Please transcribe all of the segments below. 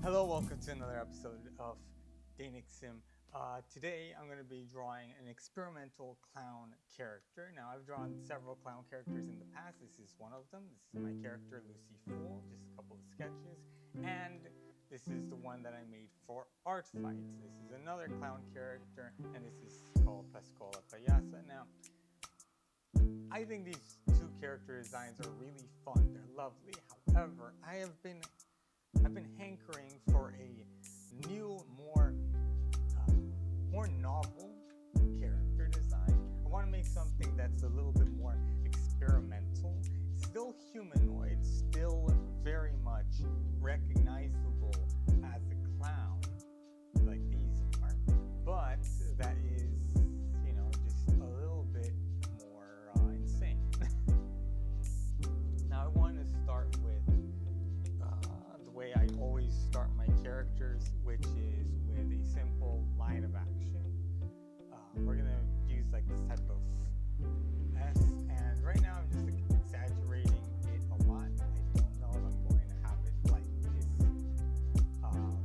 Hello, welcome to another episode of LIVESTREAM. Today I'm going to be drawing an experimental clown character. Now I've drawn several clown characters in the past. This is one of them. This is my character Lucy Fool, just a couple of sketches. And this is the one that I made for Art Fights. This is another clown character, and this is called Pascola Payasa. Now, I think these two character designs are really fun. They're lovely. However, I've been hankering for a new, more novel character design. I want to make something that's a little bit more experimental, still humanoid, still very much recognizable as a clown, like these are, but that is, just a little bit more insane. Now I want to start with the way I always start my characters, which is with a simple line of action. We're gonna use like this type of S, and right now I'm just exaggerating it a lot. I don't know if I'm going to have it like this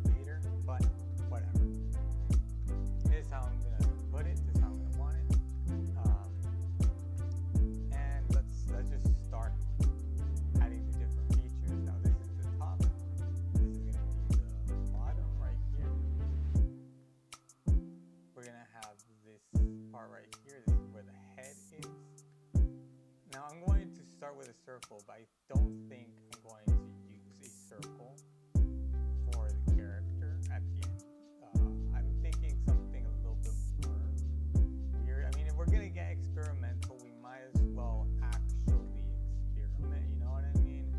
later, but whatever. This is how I'm gonna put it. This is how I'm gonna want it. And let's just start adding the different features. Now this is the top. This is gonna be the bottom right here. We're gonna have this part right here. This is where the head is. Now I'm going to start with a circle, but I don't think I'm going to use a circle for the character at the end. I'm thinking something a little bit more weird. I mean, if we're gonna get experimental, we might as well actually experiment, you know what I mean?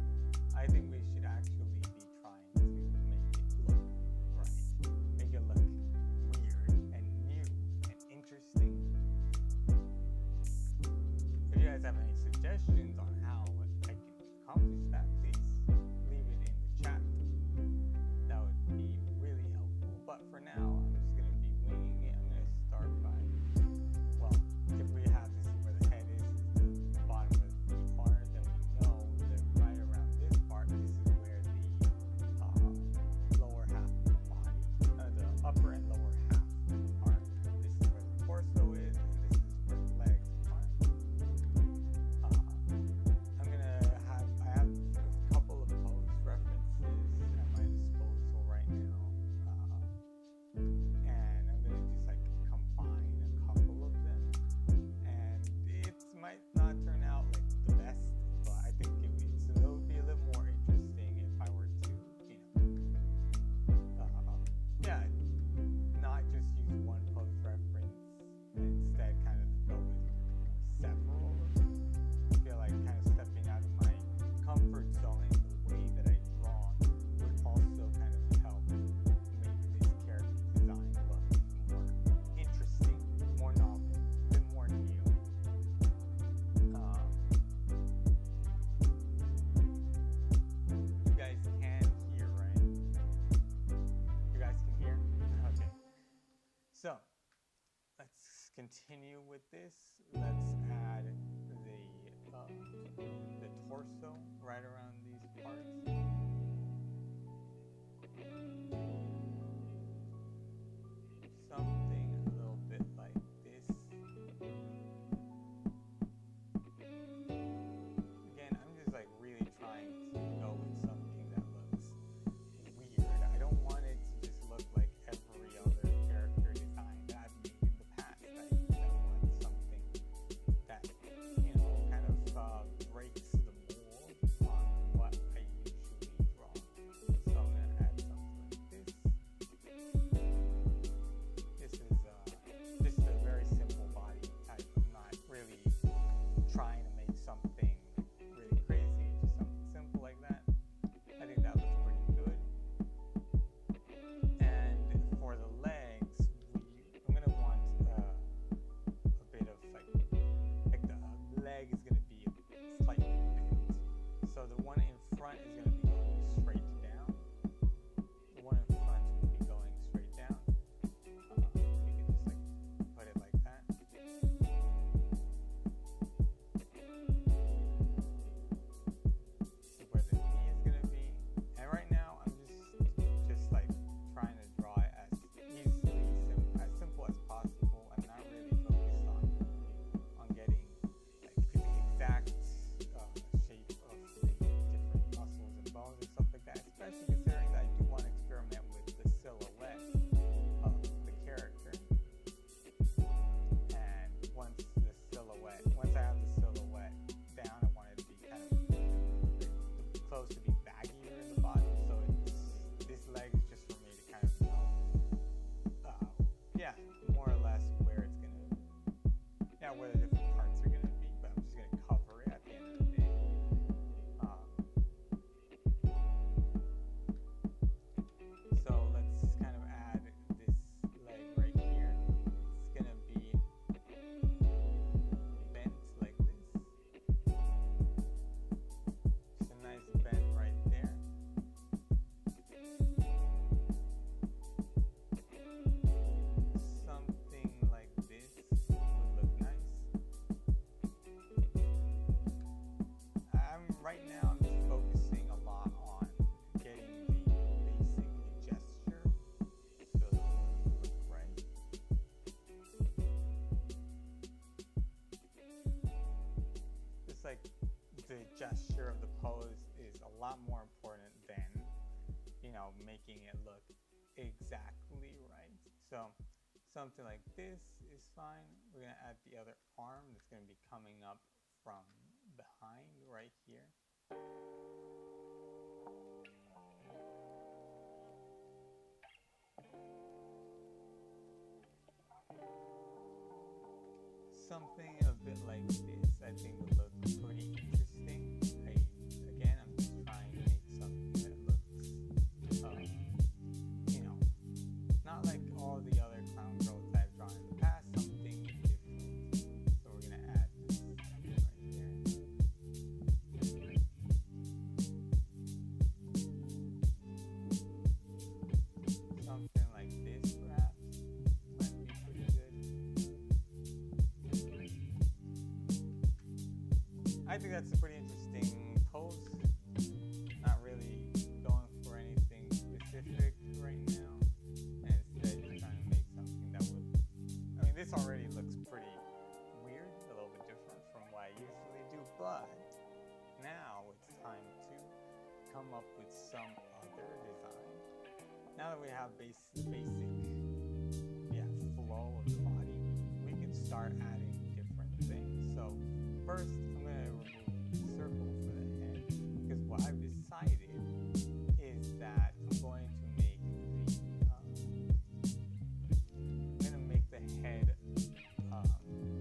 I think we should actually be trying to make it look right. Make it look weird and new and interesting. If you guys have any suggestions on how I can accomplish that, please leave it in the chat. That would be really helpful. But for now, I'm just going to be winging it. I'm going to start by, well, if we have this is where the head is the bottom of the feet are, then we know that right around this part, this is where the lower half of the body, the upper and lower half are. This is where the torso is, and this is where the legs are. I have a couple of pose references at my disposal right now, and I'm gonna just like combine a couple of them, and it might not turn out like the best, but I think it would be a little more interesting if I were to, not just use one pose reference and instead kind of go with several of them. I feel like kind of stepping out of my comfort zone in the way that I draw would also kind of help make this character design look more interesting, more novel, a bit more new. You guys can hear, right? You guys can hear? Okay. So, let's continue with this. Let's add the torso right around these parts. Something a little bit like this. Again, I'm just like really trying to go with something that looks weird. I don't want it to just look like every other character design that I've made in the past. I want something that, kind of breaks the mold on what I usually lot more important than, you know, making it look exactly right. So something like this is fine. We're going to add the other arm that's going to be coming up from behind right here. Something a bit like this, I think, would look pretty interesting. Again, I'm just trying to make something that looks, you know, not like all the other clown girls that I've drawn in the past, something different. So we're going to add this right here. Something like this, perhaps, might be pretty good. I think that's a pretty interesting pose. Not really going for anything specific right now, and instead just trying to make something that would, I mean, this already looks pretty weird, a little bit different from what I usually do, but now it's time to come up with some other design. Now that we have the basic flow of the body, we can start adding different things. So first, I'm going to remove the circle for the head, because what I've decided is that I'm going to make the head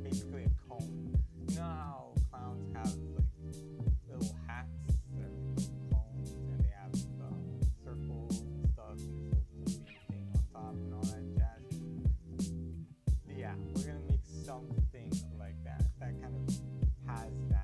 basically a cone. You know how clowns have like little hats that are cones, and they have circles and stuff, and this little thing on top and all that jazz? Yeah, we're going to make something like that, that kind of has that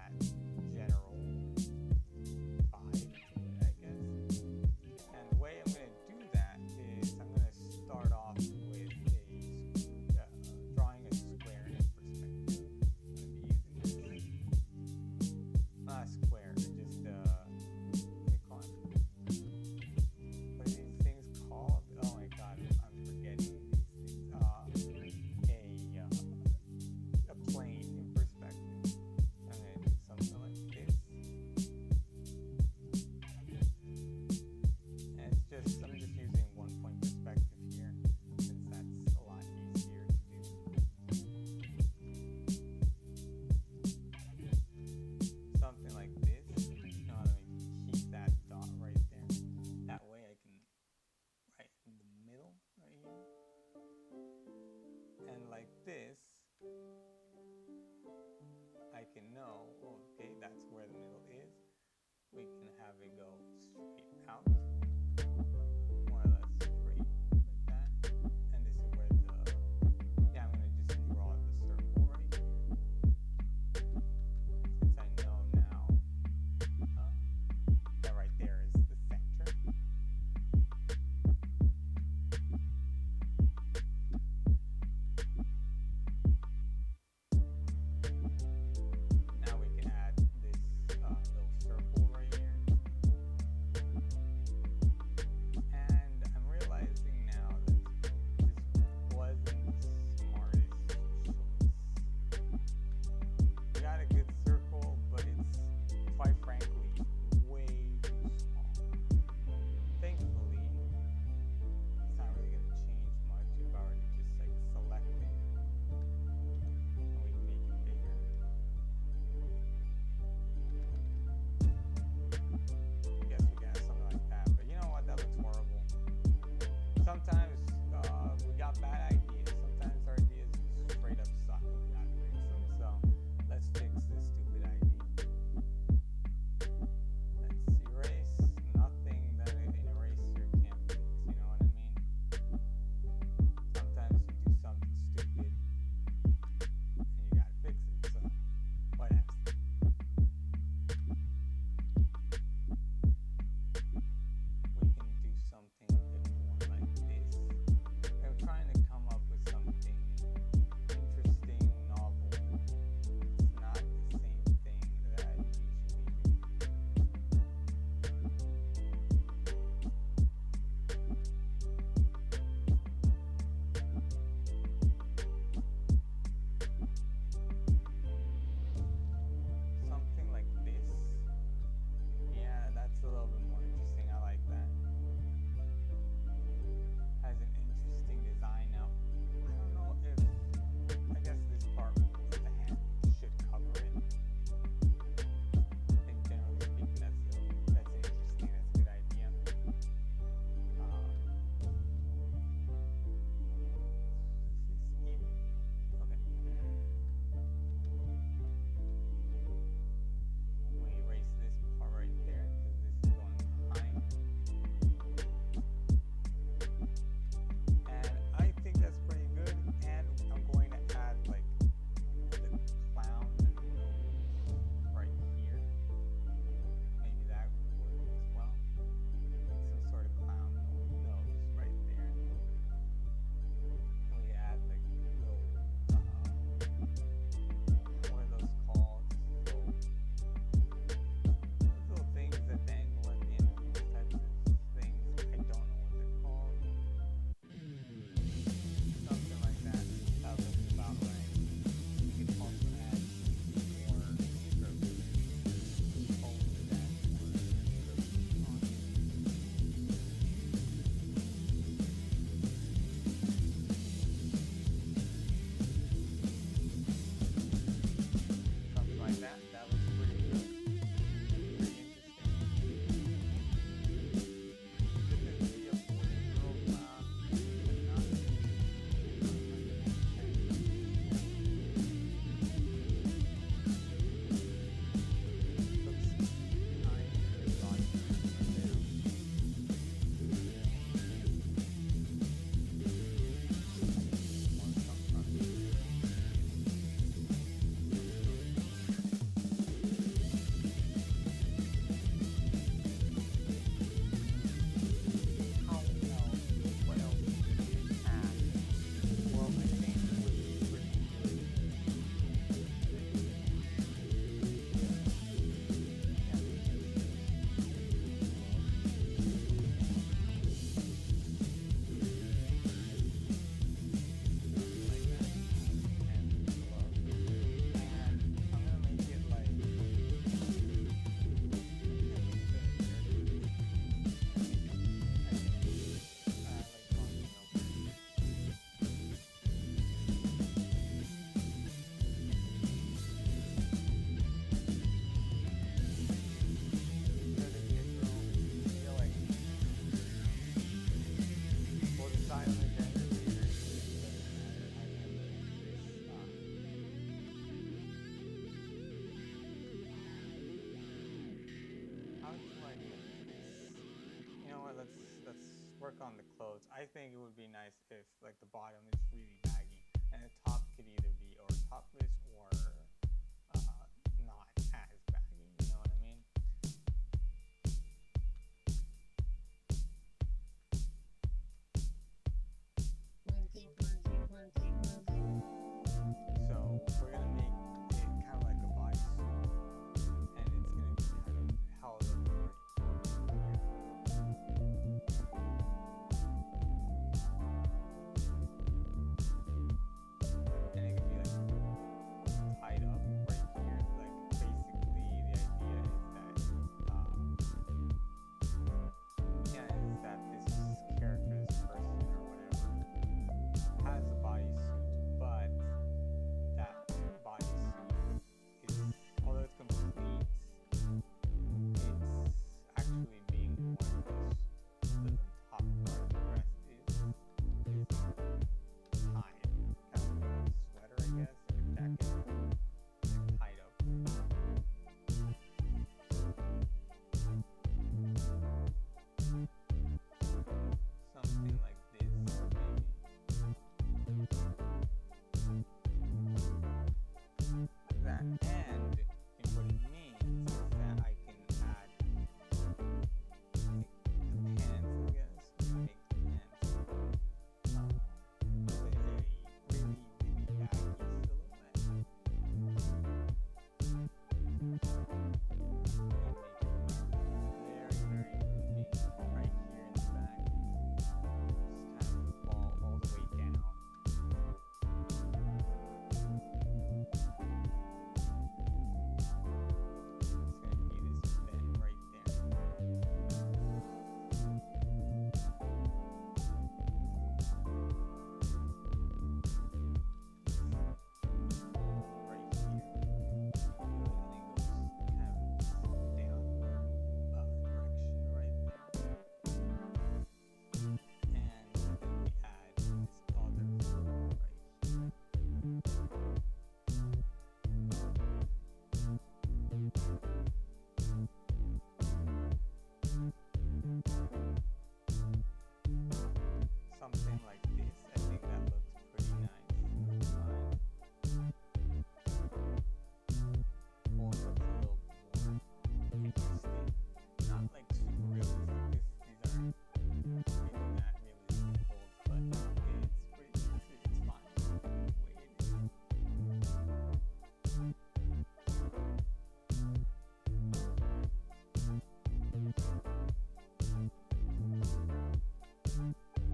on the clothes, I think it would be nice if like the bottom is really baggy and the top could either be or topless or not as baggy, you know what I mean? So we're gonna make it kind of like a bodysuit, and it's gonna be kind of held up right here. And it could be like tied up right here. Like basically the idea is that this character, this person or whatever, has a bodysuit, but that bodysuit is, although it's complete, it's actually being worn loose. So the top part of the breast is tied, kind of like a sweater, I guess, like a jacket, like tied up. Something like this, maybe. Like that. And what it means is that I can add like the pants, I guess. Make the pants with a really, really baggy silhouette. Very, very big right here in the back. Just kind of fall all the way down. It's gonna be this bend right there. Right here. And it goes kind of down direction right there. And then we add this other fold right here. Something like this. I think that looks pretty nice. Looks fine. Or looks a little more interesting. Not like super realistic. These aren't really that realistic folds, but it's fine the way it is.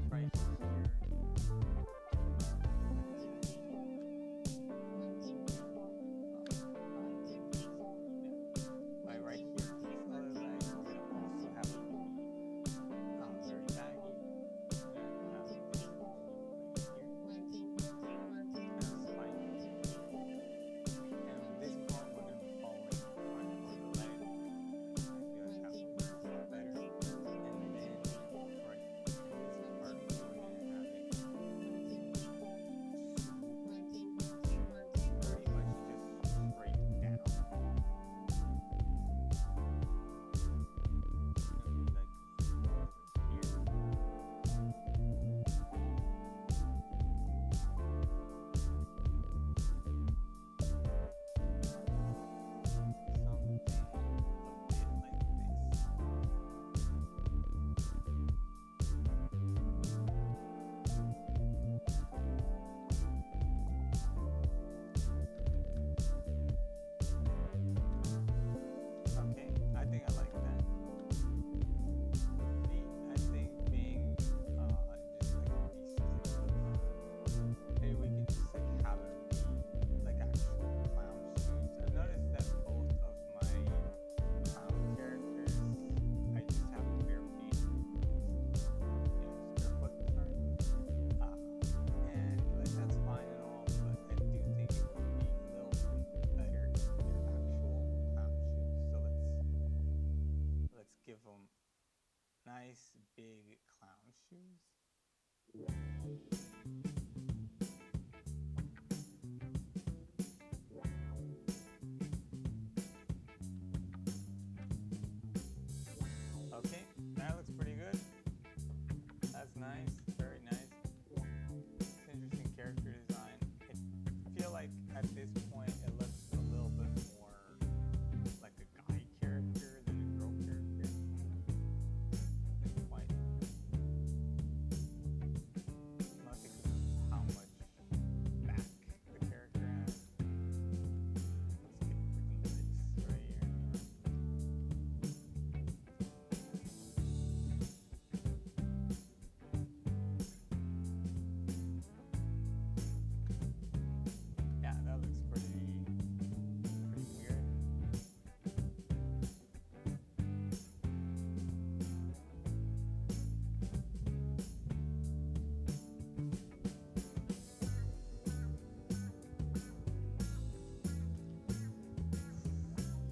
Right here. Like right here, this other leg is gonna also have to be very baggy. We're gonna have this fold right here. Kind of spiky. And this part we're gonna be following the front or the leg. I feel like that would work better. And then right this part we're gonna have it very much just straight down. It's gonna be like over here. Something a bit like this. Okay, I think I like that. Feet, I think being just like these types of, maybe we can just like have them be like actual clown shoes. I've noticed that both of my clown characters, I just have bare feet. Just barefoot, sorry. And like that's fine and all, but I do think it would be a little bit better if they're actual clown shoes. So let's give them nice big clown shoes. Okay, that looks pretty good. That's nice, very nice. It's interesting character design. I feel like at this point it looks a little bit more like a guy character than a girl character. It's quite not because of how much back the character has. Let's get recognizable right here. Yeah, that looks pretty weird.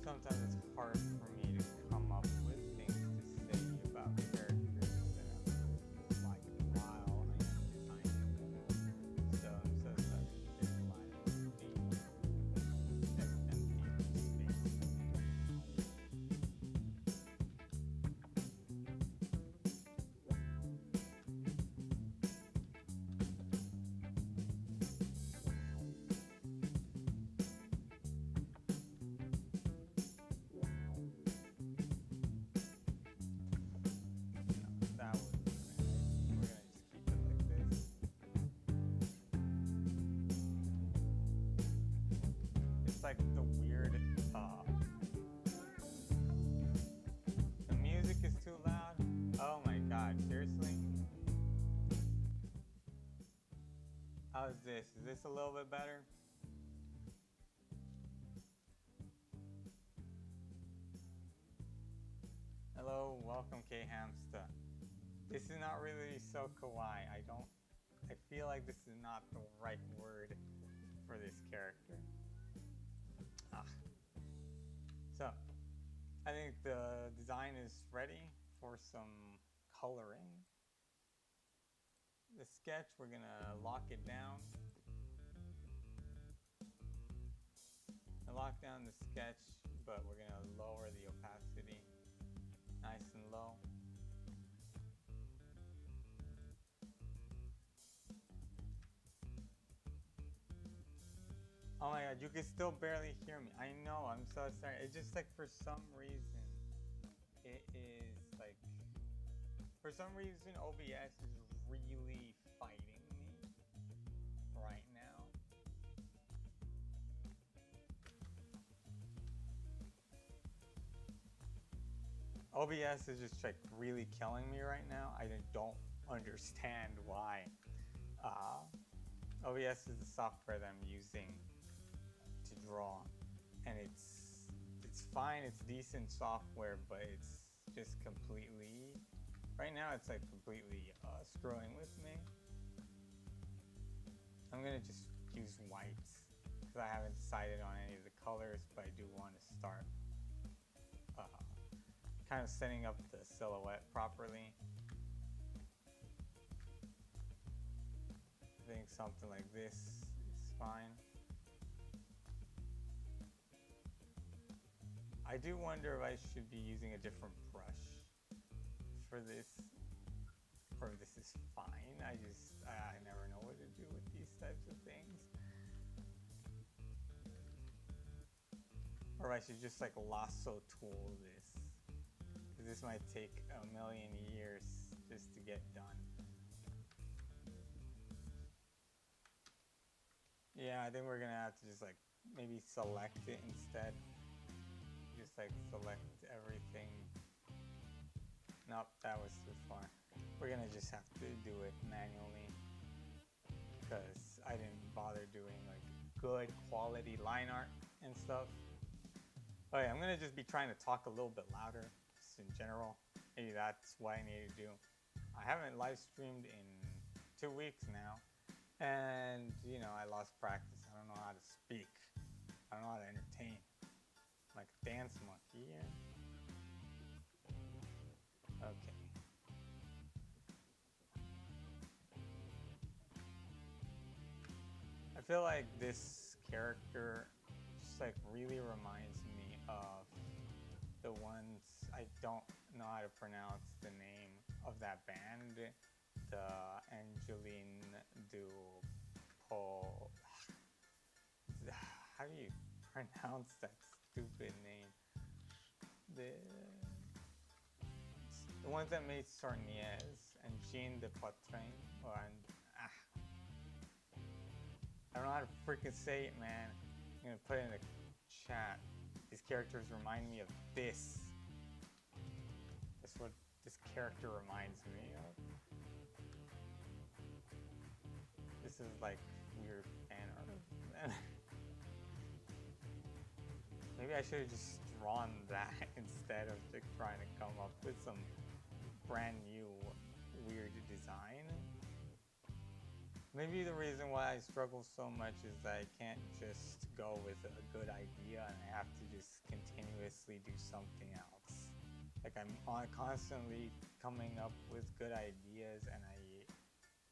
Sometimes it's hard for me to come up with things to say about characters that I'm like while I am designing them. So I'm so sorry if there's a lot of empty space. That was we're gonna just keep it like this. It's like the weird the music is too loud. Oh my god, seriously? How's this? Is this a little bit better? Hello, welcome K Hamster. This is not really so kawaii. I feel like this is not the right word for this character. So, I think the design is ready for some coloring. The sketch, we're gonna lock it down. I lock down the sketch, but we're gonna lower the opacity nice and low. Oh my god, you can still barely hear me. I know, I'm so sorry. It's just like for some reason, it is like, for some reason OBS is really fighting me right now. OBS is just like really killing me right now. I don't understand why. OBS is the software that I'm using to draw, and it's fine. It's decent software, but it's just completely, right now it's like completely screwing with me. I'm gonna just use whites because I haven't decided on any of the colors, but I do want to start kind of setting up the silhouette properly. I think something like this is fine. I do wonder if I should be using a different brush for this, or if this is fine. I never know what to do with these types of things. Or I should just like lasso tool this. This might take a million years just to get done. Yeah, I think we're gonna have to just like maybe select it instead. Just like select everything. Nope, that was too far. We're gonna just have to do it manually because I didn't bother doing like good quality line art and stuff. Okay, I'm gonna just be trying to talk a little bit louder. In general, maybe that's what I need to do. I haven't live streamed in 2 weeks now, and you know, I lost practice. I don't know how to speak. I don't know how to entertain. I'm like a dance monkey here. Okay. I feel like this character just like really reminds me of the ones, I don't know how to pronounce the name of that band. the Angeline Dupo. How do you pronounce that stupid name? The ones that made Sarniez and Jean de Poitrain. I don't know how to freaking say it, man. I'm gonna put it in the chat. These characters remind me of this. That's what this character reminds me of. This is like weird fan art. Maybe I should have just drawn that instead of trying to come up with some brand new weird design. Maybe the reason why I struggle so much is that I can't just go with a good idea and I have to just continuously do something else. Like I'm constantly coming up with good ideas and I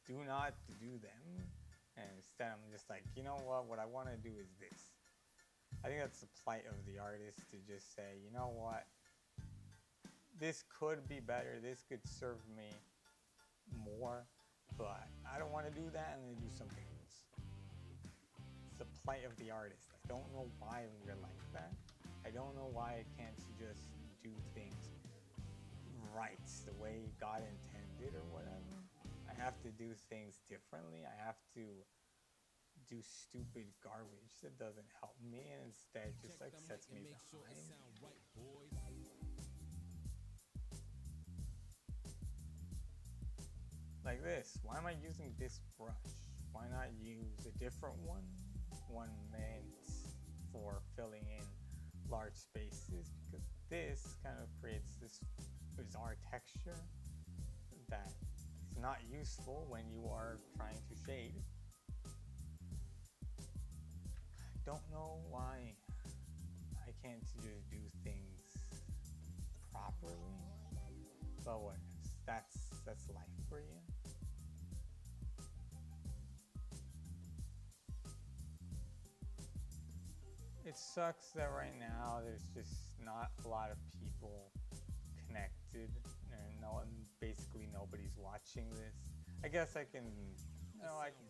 do not do them. And instead I'm just like, you know what I want to do is this. I think that's the plight of the artist, to just say, you know what, this could be better, this could serve me more, but I don't want to do that, I'm going to do something else. It's the plight of the artist. I don't know why we're like that. I don't know why I can't just do things right, the way God intended or whatever. I have to do things differently. I have to do stupid garbage that doesn't help me and instead just like sets me behind. Like this. Why am I using this brush? Why not use a different one? One meant for filling in large spaces, because this kind of creates this bizarre texture that is not useful when you are trying to shade. I don't know why I can't just do things properly, but what? That's life for you. It sucks that right now there's just not a lot of people connected, and basically nobody's watching this. I guess I can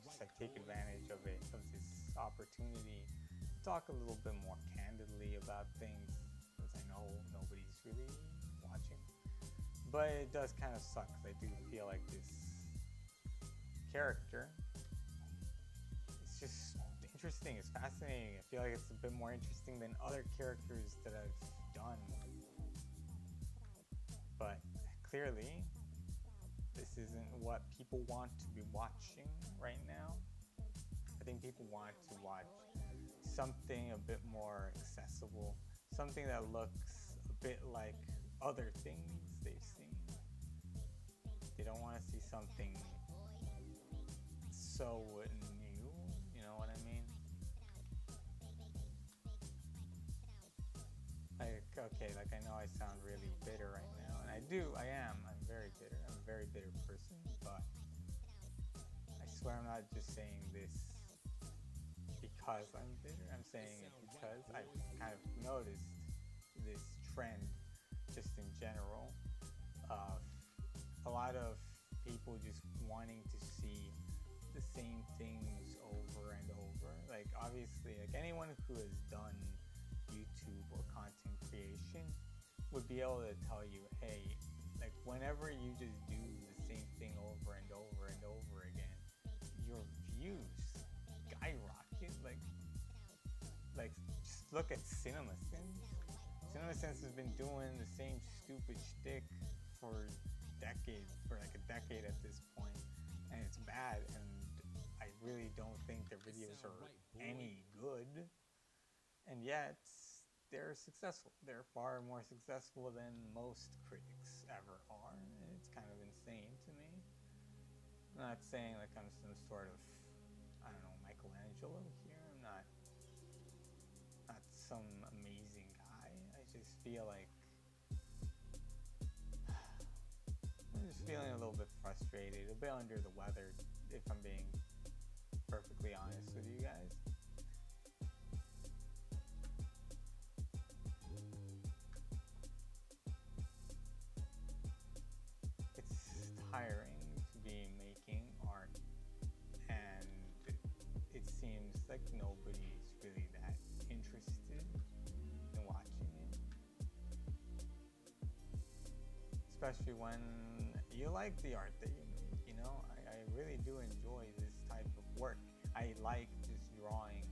just like take advantage of this opportunity to talk a little bit more candidly about things, because I know nobody's really watching. But it does kind of suck. I do feel like this character, it's just interesting, it's fascinating. I feel like it's a bit more interesting than other characters that I've done. But clearly, this isn't what people want to be watching right now. I think people want to watch something a bit more accessible, something that looks a bit like other things they've seen. They don't want to see something so new, you know what I mean? Like I know I sound really bitter right now, and I'm very bitter. I'm a very bitter person, but I swear I'm not just saying this because I'm bitter. I'm saying it because I've kind of noticed this trend just in general of a lot of people just wanting to see the same things over and over. Like obviously, like anyone who has done YouTube or content creation would be able to tell you, hey, like whenever you just do the same thing over and over and over again, your views skyrocket. Like just look at CinemaSins. CinemaSins has been doing the same stupid shtick for like a decade at this point, and it's bad, and I really don't think their videos are any good. And yet, they're successful. They're far more successful than most critics ever are. And it's kind of insane to me. I'm not saying like I'm some sort of, I don't know, Michelangelo here. I'm not some amazing guy. I just feel like I'm just feeling a little bit frustrated, a bit under the weather, if I'm being perfectly honest with you guys. It's tiring to be especially when you like the art that you make. You know, I really do enjoy this type of work. I like just drawing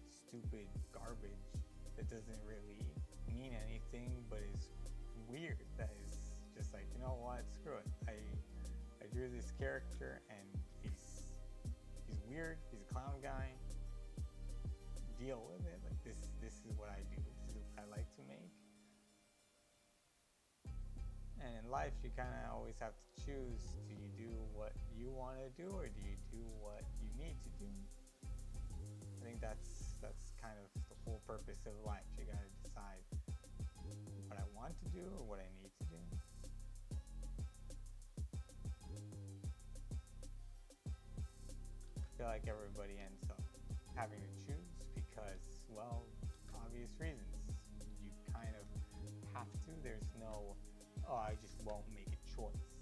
stupid garbage that doesn't really mean anything, but is weird. That is just like, you know what, screw it. I drew this character and he's weird. He's a clown guy. Deal with it. Like this is what I do. This is what I like to make. And in life, you kind of always have to choose. Do you do what you want to do, or do you do what you need to do? I think that's kind of the whole purpose of life. You got to decide what I want to do or what I need to do. I feel like everybody ends up having to choose because, well, obvious reasons. You kind of have to. There's no, oh, I just won't make a choice.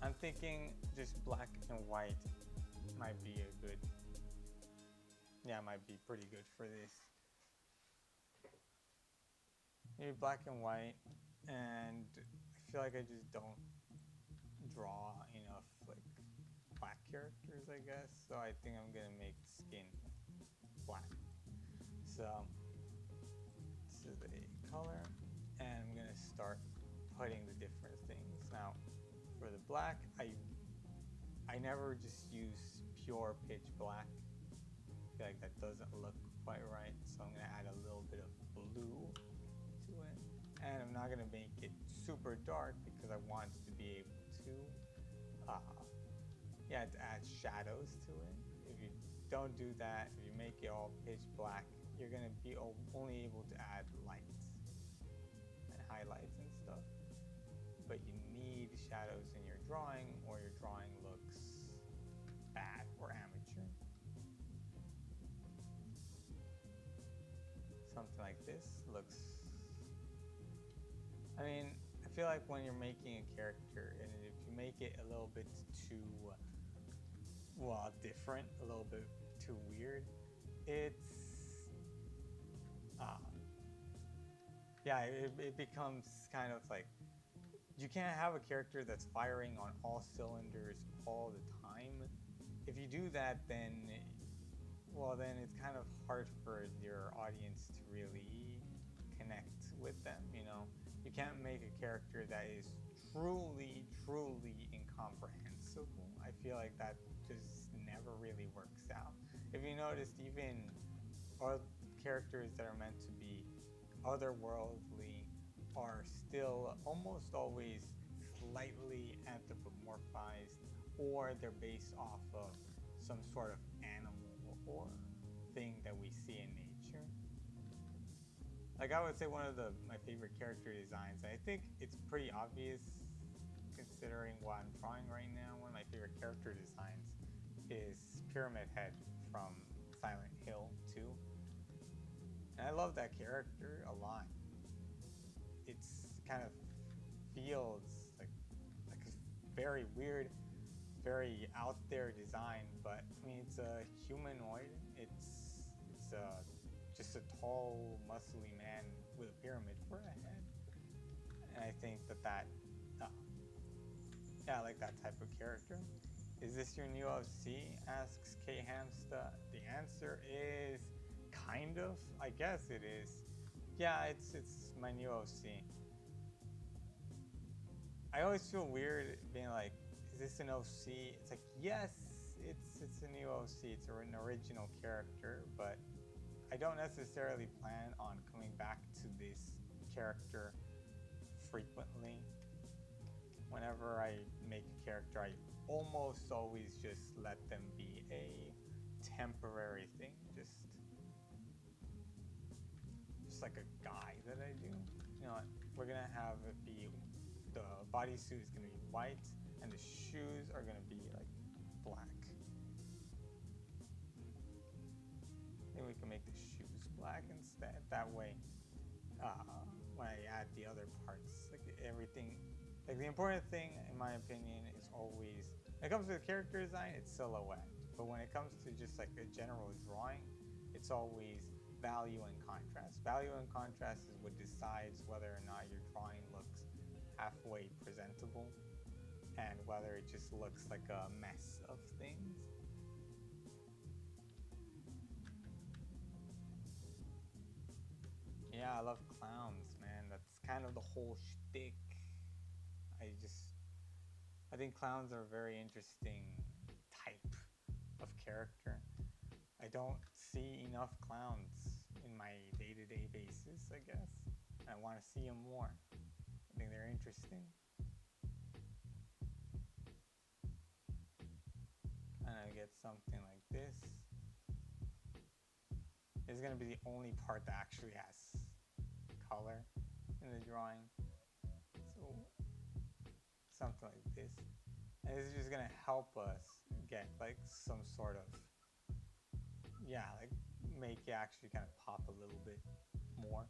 I'm thinking just black and white might be a good, yeah, might be pretty good for this. Maybe black and white, and I feel like I just don't draw enough like black characters, I guess. So I think I'm gonna make the skin black. So this is the color, and I'm gonna start putting the different things. Now for the black, I never just use pure pitch black. I feel like that doesn't look quite right, so I'm gonna add a little bit of blue to it. And I'm not gonna make it super dark because I want to be able to to add shadows to it. If you don't do that, if you make it all pitch black, you're gonna be only able to add lights and highlights and stuff. But you need shadows in your drawing, or your drawing looks bad or amateur. Something like this looks, I mean, I feel like when you're making a character, and if you make it a little bit too, well, different, a little bit too weird, it's, it becomes kind of like, you can't have a character that's firing on all cylinders all the time. If you do that, then it's kind of hard for your audience to really connect with them, you know? You can't make a character that is truly, truly incomprehensible. I feel like that just never really works out. If you noticed, even our characters that are meant to be otherworldly are still almost always slightly anthropomorphized, or they're based off of some sort of animal or thing that we see in nature. Like, I would say one of my favorite character designs, I think it's pretty obvious considering what I'm drawing right now. One of my favorite character designs is Pyramid Head from Silent Hill 2. And I love that character a lot. It's kind of feels like a very weird, very out there design, but I mean, it's a humanoid. It's just a tall, muscly man with a pyramid for a head. And I think I like that type of character. Is this your new OC? Asks K Hamsta. The answer is kind of. I guess it is. Yeah, it's my new OC. I always feel weird being like, is this an OC? It's like, yes, it's a new OC. It's an original character, but I don't necessarily plan on coming back to this character frequently. Whenever I make a character, I almost always just let them be a temporary thing, just like a guy that I do. You know what? We're gonna have it be, the bodysuit is gonna be white, and the shoes are gonna be like black. Maybe we can make the shoes black instead. That way, when I add the other parts, like everything, like the important thing, in my opinion, is always, when it comes to the character design, it's silhouette. But when it comes to just like a general drawing, it's always value and contrast. Value and contrast is what decides whether or not your drawing looks halfway presentable and whether it just looks like a mess of things. Yeah, I love clowns, man. That's kind of the whole shtick. I think clowns are a very interesting type of character. I don't see enough clowns in my day-to-day basis, I guess. I want to see them more. I think they're interesting. And I get something like this. It's going to be the only part that actually has color in the drawing. So something like this. And this is just going to help us get like some sort of, yeah, like make it actually kind of pop a little bit more.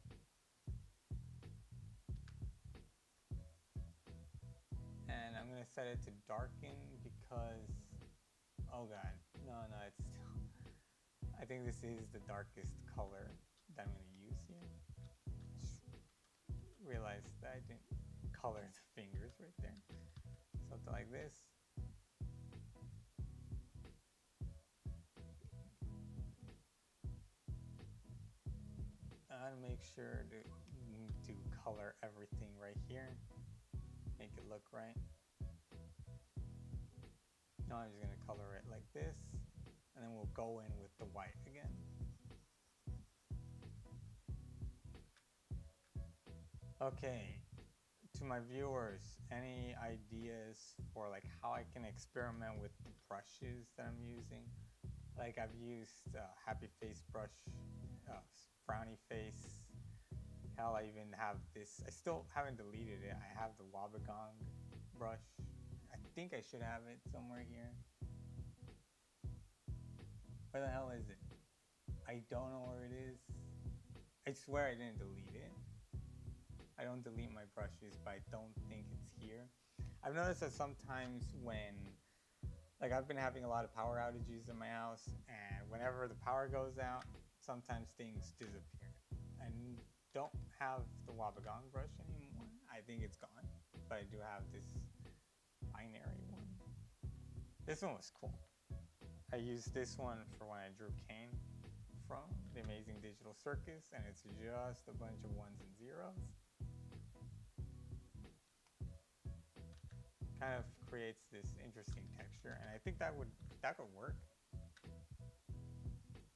And I'm going to set it to darken because, oh god, no, it's still, I think this is the darkest color that I'm going to use here. I just realized that I didn't color the fingers right there. Something like this. I want to make sure to color everything right here. Make it look right. Now I'm just going to color it like this. And then we'll go in with the white again. Okay, to my viewers, any ideas for like how I can experiment with the brushes that I'm using? Like I've used happy face brush, frowny face. Hell, I even have this. I still haven't deleted it. I have the Wabagong brush. I think I should have it somewhere here. Where the hell is it? I don't know where it is. I swear I didn't delete it. I don't delete my brushes, but I don't think it's here. I've noticed that sometimes when, like I've been having a lot of power outages in my house, and whenever the power goes out, sometimes things disappear. I don't have the Wabagong brush anymore. I think it's gone, but I do have this binary one. This one was cool. I used this one for when I drew Kane from The Amazing Digital Circus, and it's just a bunch of ones and zeros. Kind of creates this interesting texture, and I think that could work.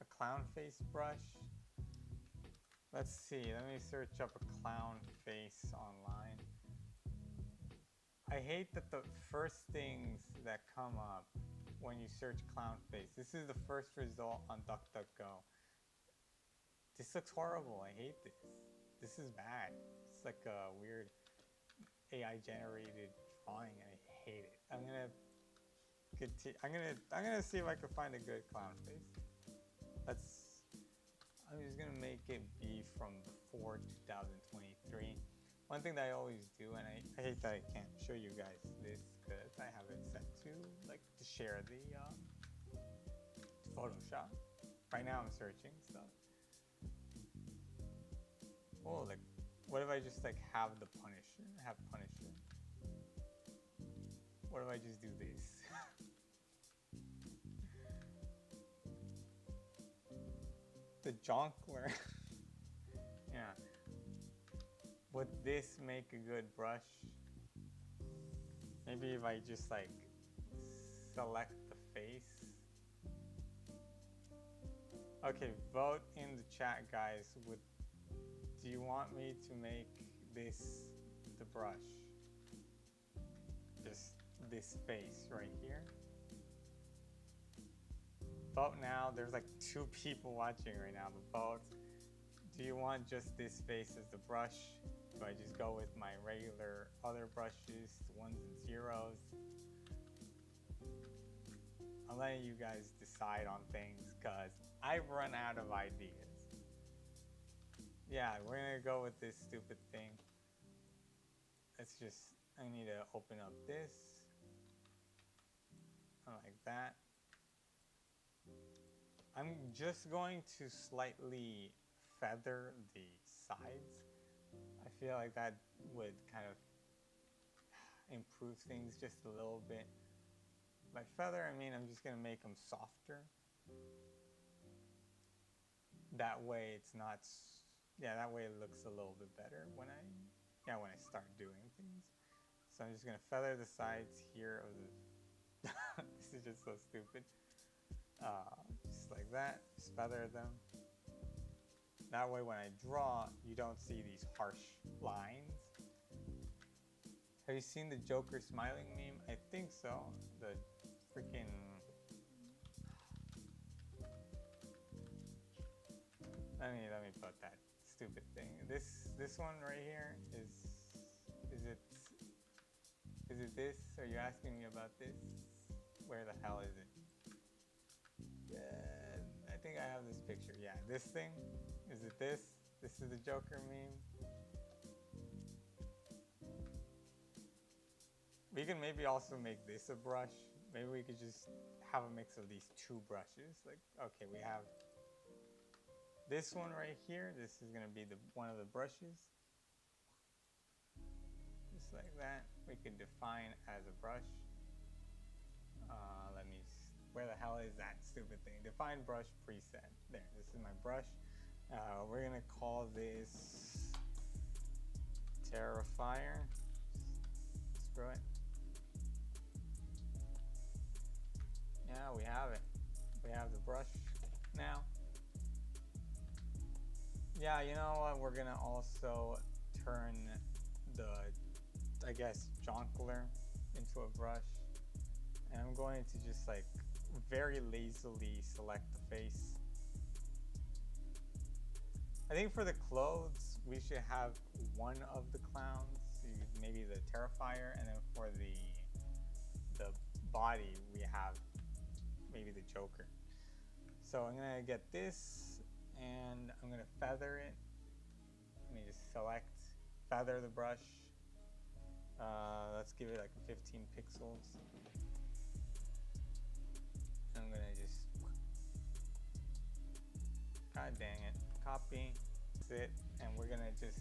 A clown face brush. Let's see, let me search up a clown face online. I hate that the first things that come up when you search clown face, this is the first result on DuckDuckGo. This looks horrible, I hate this. This is bad. It's like a weird AI generated drawing and I hate it. I'm gonna see if I can find a good clown face. I'm just gonna make it be from before 2023. One thing that I always do, and I hate that I can't show you guys this because I have it set to like to share the Photoshop. Right now I'm searching stuff. Oh, like what if I just like have the Punisher? Have Punisher. What if I just do this? The Jonkler. Yeah. Would this make a good brush? Maybe if I just like select the face. Okay, vote in the chat, guys. Do you want me to make this the brush? Just this face right here. Vote now. There's like 2 people watching right now. The vote. Do you want just this face as the brush? Do I just go with my regular other brushes, ones and zeros? I'm letting you guys decide on things because I've run out of ideas. Yeah, we're gonna go with this stupid thing. I need to open up this. Like that. I'm just going to slightly feather the sides. I feel like that would kind of improve things just a little bit. By feather, I mean I'm just gonna make them softer. That way it's not, yeah, that way it looks a little bit better when I start doing things. So I'm just gonna feather the sides here of the, this is just so stupid. Just like that, just feather them. That way when I draw, you don't see these harsh lines. Have you seen the Joker smiling meme? I think so. The freaking... Let me put that stupid thing. This one right here is it this? Are you asking me about this? Where the hell is it? Yeah, I think I have this picture. Yeah, this thing. Is it this? This is the Joker meme. We can maybe also make this a brush. Maybe we could just have a mix of these two brushes. Like, okay, we have this one right here. This is gonna be one of the brushes. Just like that. We could define as a brush. Where the hell is that stupid thing? Define brush preset. There, this is my brush. We're gonna call this Terrifier. Screw it. Yeah, we have it. We have the brush now. Yeah, you know what? We're gonna also turn the, I guess, jonquilor into a brush. And I'm going to just like very lazily select the face. I think for the clothes, we should have one of the clowns, maybe the Terrifier, and then for the body, we have maybe the Joker. So I'm gonna get this, and I'm gonna feather it. Let me just select, feather the brush. Let's give it like 15 pixels. I'm gonna just, god dang it, copy, sit, and we're gonna just,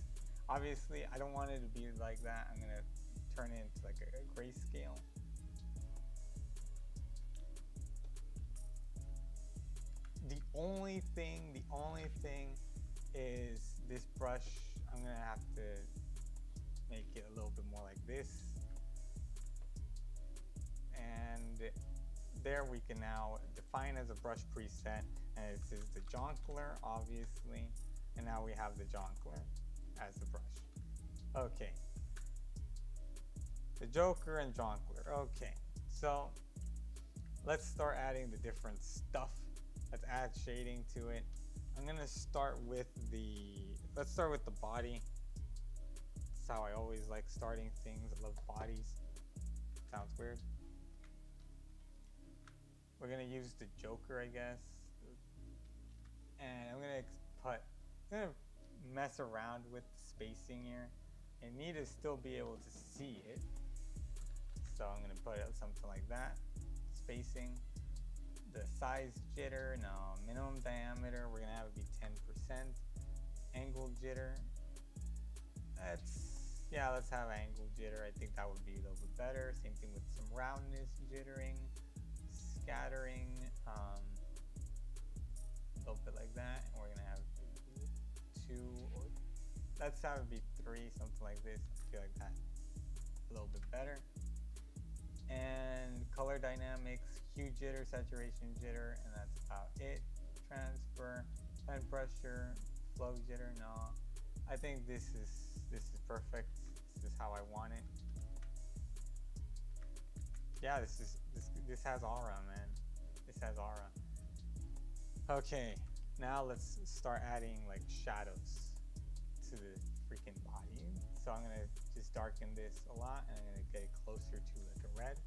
obviously I don't want it to be like that. I'm gonna turn it into like a grayscale. The only thing is this brush, I'm gonna have to make it a little bit more like this. And there we can now define as a brush preset, and this is the jonquilor, obviously, and now we have the jonquilor as the brush. Okay, the Joker and jonquilor. Okay, so let's start adding the different stuff. Let's add shading to it. I'm gonna start with let's start with the body. That's how I always like starting things. I love bodies. Sounds weird. We're gonna use the Joker, I guess. And I'm gonna mess around with the spacing here. I need to still be able to see it. So I'm gonna put it something like that. Spacing. The size jitter, no. Minimum diameter, we're gonna have it be 10%. Angle jitter. Let's have angle jitter. I think that would be a little bit better. Same thing with some roundness jittering. Scattering, a little bit like that, and we're gonna have 2, or let's have it be 3, something like this. I feel like that a little bit better. And color dynamics, hue jitter, saturation jitter, and that's about it. Transfer, pen pressure, flow jitter. No, I think this is perfect. This is how I want it. Yeah, this has aura, man. This has aura. Okay, now let's start adding like shadows to the freaking body. So I'm gonna just darken this a lot, and I'm gonna get it closer to like a red.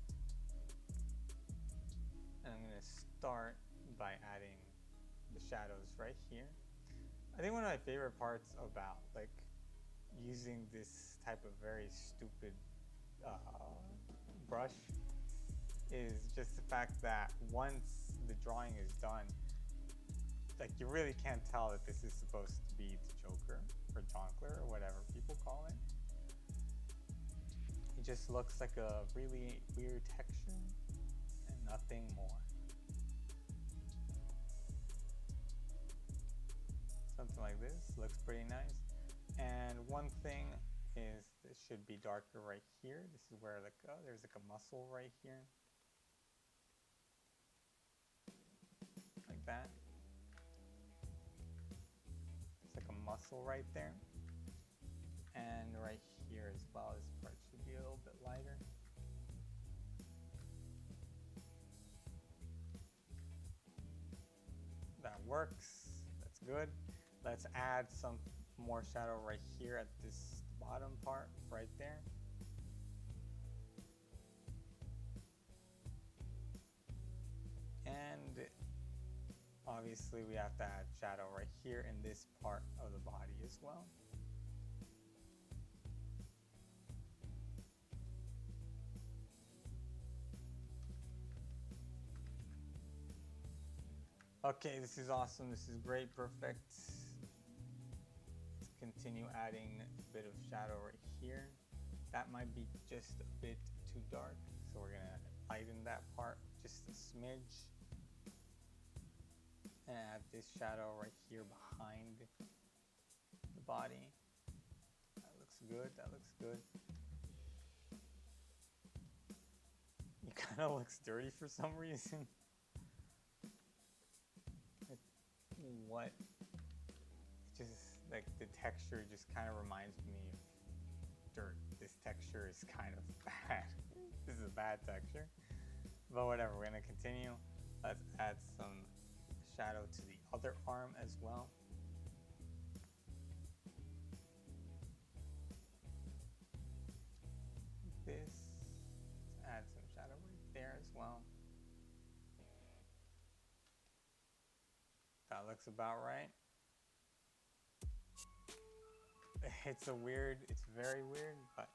And I'm gonna start by adding the shadows right here. I think one of my favorite parts about like using this type of very stupid brush is just the fact that once the drawing is done, like you really can't tell that this is supposed to be the Joker or Jonkler or whatever people call it. It just looks like a really weird texture and nothing more. Something like this looks pretty nice. And one thing is this should be darker right here. This is where like there's like a muscle right here. Like that. It's like a muscle right there. And right here as well, this part should be a little bit lighter. That works. That's good. Let's add some more shadow right here at this bottom part right there. And obviously we have to add shadow right here in this part of the body as well. Okay, this is awesome. This is great. Perfect. Let's continue adding a bit of shadow right here. That might be just a bit too dark, so we're gonna lighten that part just a smidge. And add this shadow right here behind the body. That looks good. That looks good. It kind of looks dirty for some reason. What? Just like the texture just kind of reminds me of dirt. This texture is kind of bad. This is a bad texture. But whatever, we're gonna continue. Let's add some shadow to the other arm as well. This. Let's add some shadow right there as well. That looks about right. It's very weird, but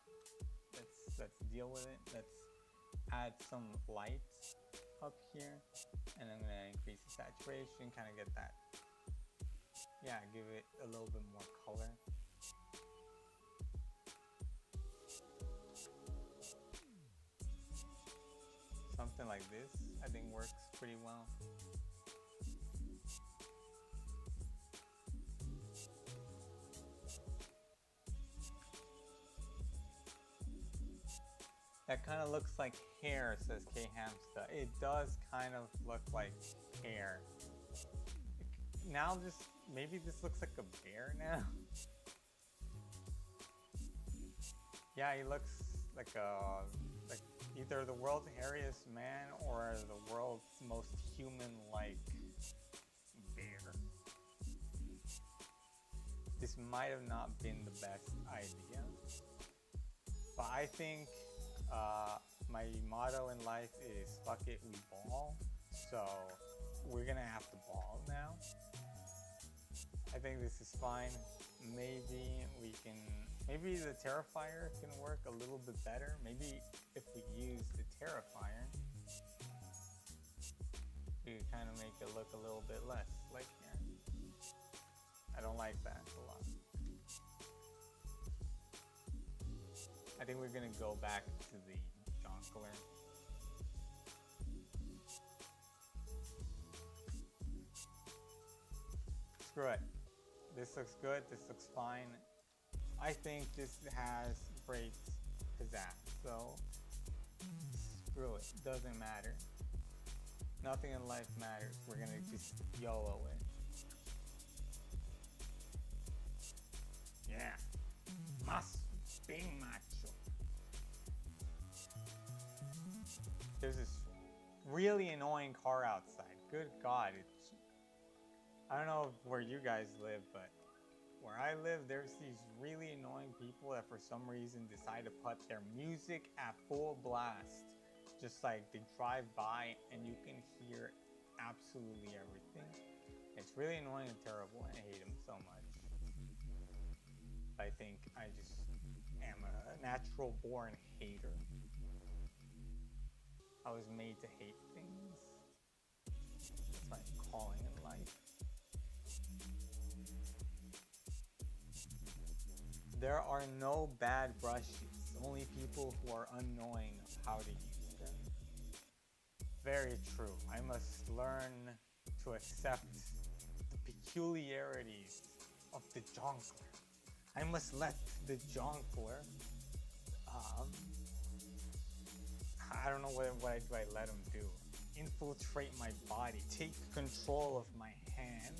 let's deal with it. Let's add some lights up here, and I'm gonna increase the saturation, kind of get that, yeah, give it a little bit more color. Something like this, I think works pretty well. That kind of looks like hair, says K Hamsta. It does kind of look like hair. Now just, maybe this looks like a bear now. Yeah, he looks like either the world's hairiest man or the world's most human-like bear. This might have not been the best idea, but I think my motto in life is fuck it, we ball. So we're gonna have to ball now. I think this is fine. Maybe the Terrifier can work a little bit better. Maybe if we use the Terrifier, we can kind of make it look a little bit less like here. I don't like that a lot. I think we're gonna go back to the Jonkler. Screw it. This looks good. This looks fine. I think this has great pizzazz. So screw it. Doesn't matter. Nothing in life matters. We're gonna just YOLO it. Yeah. Mas being macho. There's this really annoying car outside. Good God, I don't know where you guys live, but where I live, there's these really annoying people that for some reason decide to put their music at full blast. Just like they drive by and you can hear absolutely everything. It's really annoying and terrible, and I hate them so much. I think I just am a natural born hater. I was made to hate things. That's my calling in life. There are no bad brushes, only people who are unknowing of how to use them. Very true. I must learn to accept the peculiarities of the jongleur. I must let the jongleur, I don't know what do I let him do. Infiltrate my body, take control of my hand.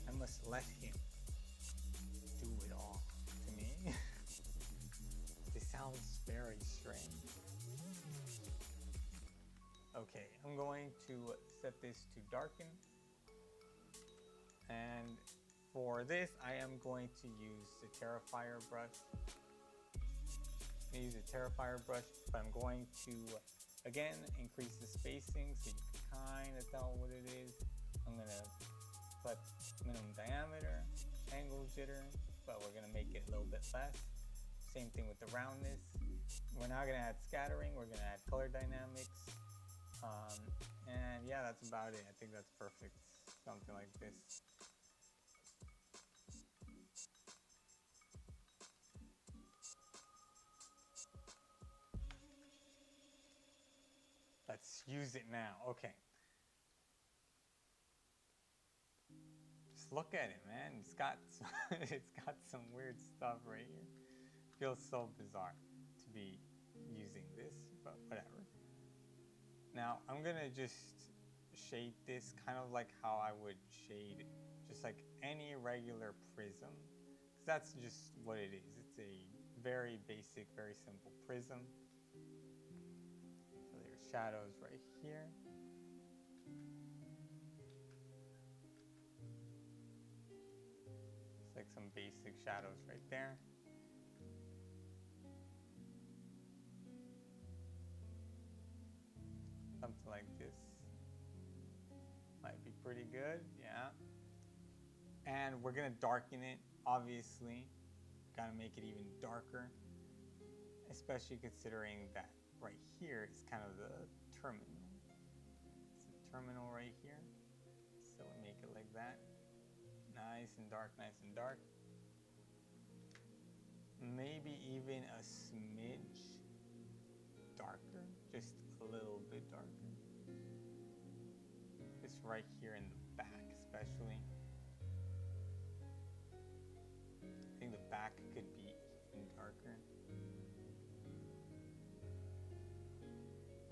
I must let him do it all to me. This sounds very strange. Okay, I'm going to set this to darken. And for this, I am going to use the Terrifier brush. I'm going to use a Terrifier brush, but I'm going to, again, increase the spacing so you can kind of tell what it is. I'm going to put minimum diameter, angle jitter, but we're going to make it a little bit less. Same thing with the roundness. We're now going to add scattering. We're going to add color dynamics. And yeah, that's about it. I think that's perfect. Something like this. Let's use it now. Okay. Just look at it, man. It's got some weird stuff right here. Feels so bizarre to be using this, but whatever. Now I'm gonna just shade this kind of like how I would shade just like any regular prism, because that's just what it is. It's a very basic, very simple prism. So there's shadows right here. It's like some basic shadows right there. Something like this might be pretty good, yeah. And we're gonna darken it, obviously. Gotta make it even darker, especially considering that right here is kind of the terminal. It's the terminal right here. So we make it like that. Nice and dark, nice and dark. Maybe even a smidge darker, just a little bit darker. Just right here in the back, especially. I think the back could be even darker.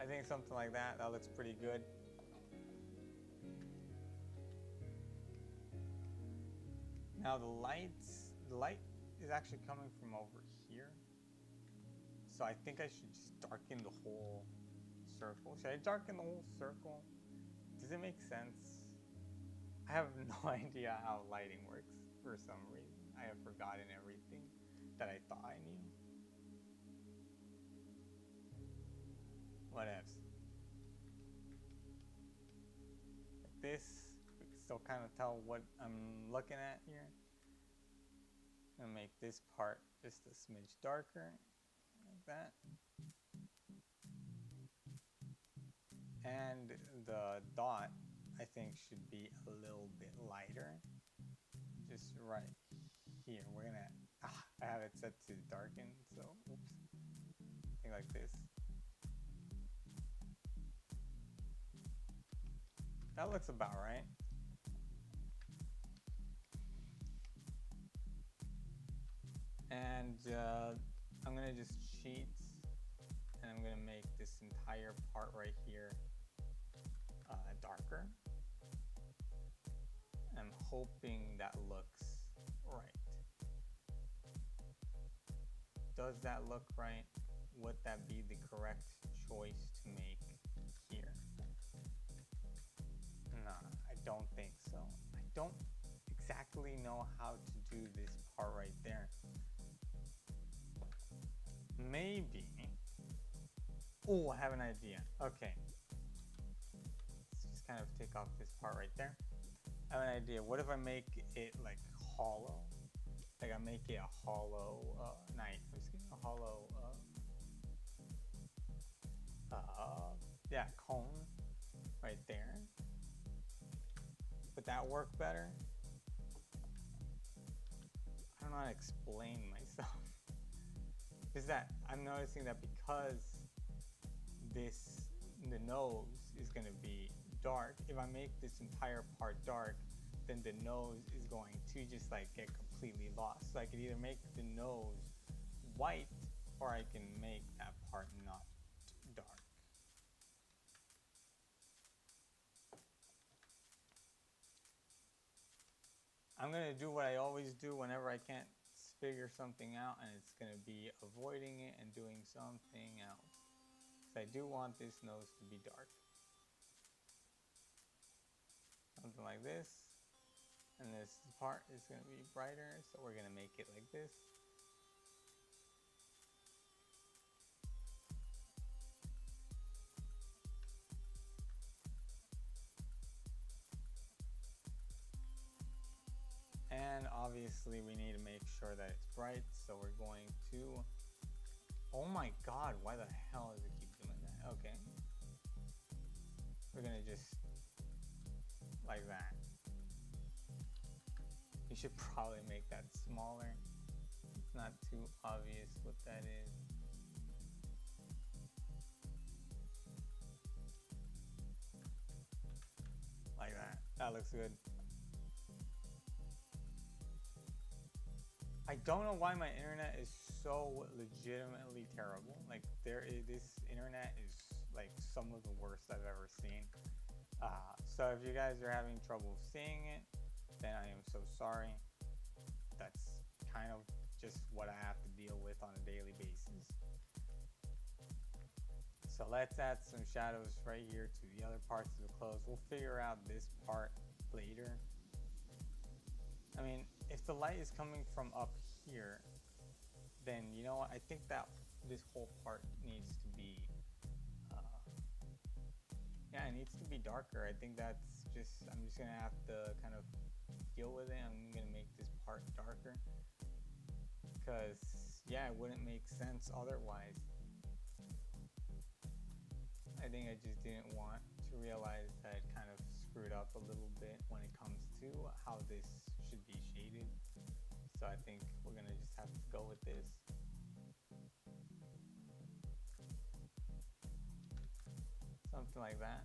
I think something like that. That looks pretty good. Now the light is actually coming from over here. So I think I should just darken the whole circle. Should I darken the whole circle? Does it make sense? I have no idea how lighting works for some reason. I have forgotten everything that I thought I knew. Whatevs. Like this, we can still kind of tell what I'm looking at here. I'm gonna make this part just a smidge darker, like that. And the dot, I think, should be a little bit lighter. Just right here. We're gonna, I have it set to darken, so oops. I think like this. That looks about right. And I'm gonna just cheat, and I'm gonna make this entire part right here darker. I'm hoping that looks right. Does that look right? Would that be the correct choice to make here? Nah, I don't think so. I don't exactly know how to do this part right there. Maybe. Oh, I have an idea. Okay. Let's just kind of take off this part right there. I have an idea. What if I make it like hollow? Like I make it a hollow knife. A hollow yeah, cone right there. Would that work better? I don't know how to explain myself. is that I'm noticing that because the nose is going to be dark, if I make this entire part dark, then the nose is going to just like get completely lost. So I could either make the nose white, or I can make that part not dark. I'm going to do what I always do whenever I can't figure something out, and it's going to be avoiding it and doing something else. So I do want this nose to be dark. Something like this. And this part is going to be brighter, so we're going to make it like this. And obviously we need to make sure that it's bright, so we're going to... Oh my god, why the hell does it keep doing that? Okay. We're going to just... like that. You should probably make that smaller. It's not too obvious what that is. Like that. That looks good. I don't know why my internet is so legitimately terrible. Like this internet is like some of the worst I've ever seen. So if you guys are having trouble seeing it, then I am so sorry. That's kind of just what I have to deal with on a daily basis. So let's add some shadows right here to the other parts of the clothes. We'll figure out this part later. I mean, if the light is coming from up here, then you know what? I think that this whole part needs to be, yeah, it needs to be darker. I think that's just, I'm just gonna have to kind of deal with it. I'm gonna make this part darker because, yeah, it wouldn't make sense otherwise. I think I just didn't want to realize that it kind of screwed up a little bit when it comes to how this should be shaded. So I think we're gonna just have to go with this. Something like that.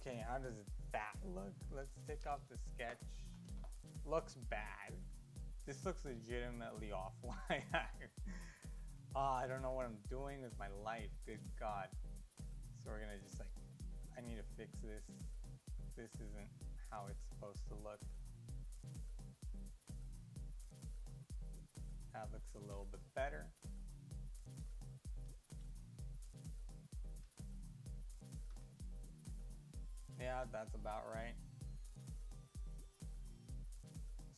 Okay, how does that look? Let's take off the sketch. Looks bad. This looks legitimately awful. I don't know what I'm doing with my life. Good God. So we're gonna just like, I need to fix this. This isn't how it's supposed to look. That looks a little bit better. Yeah, that's about right.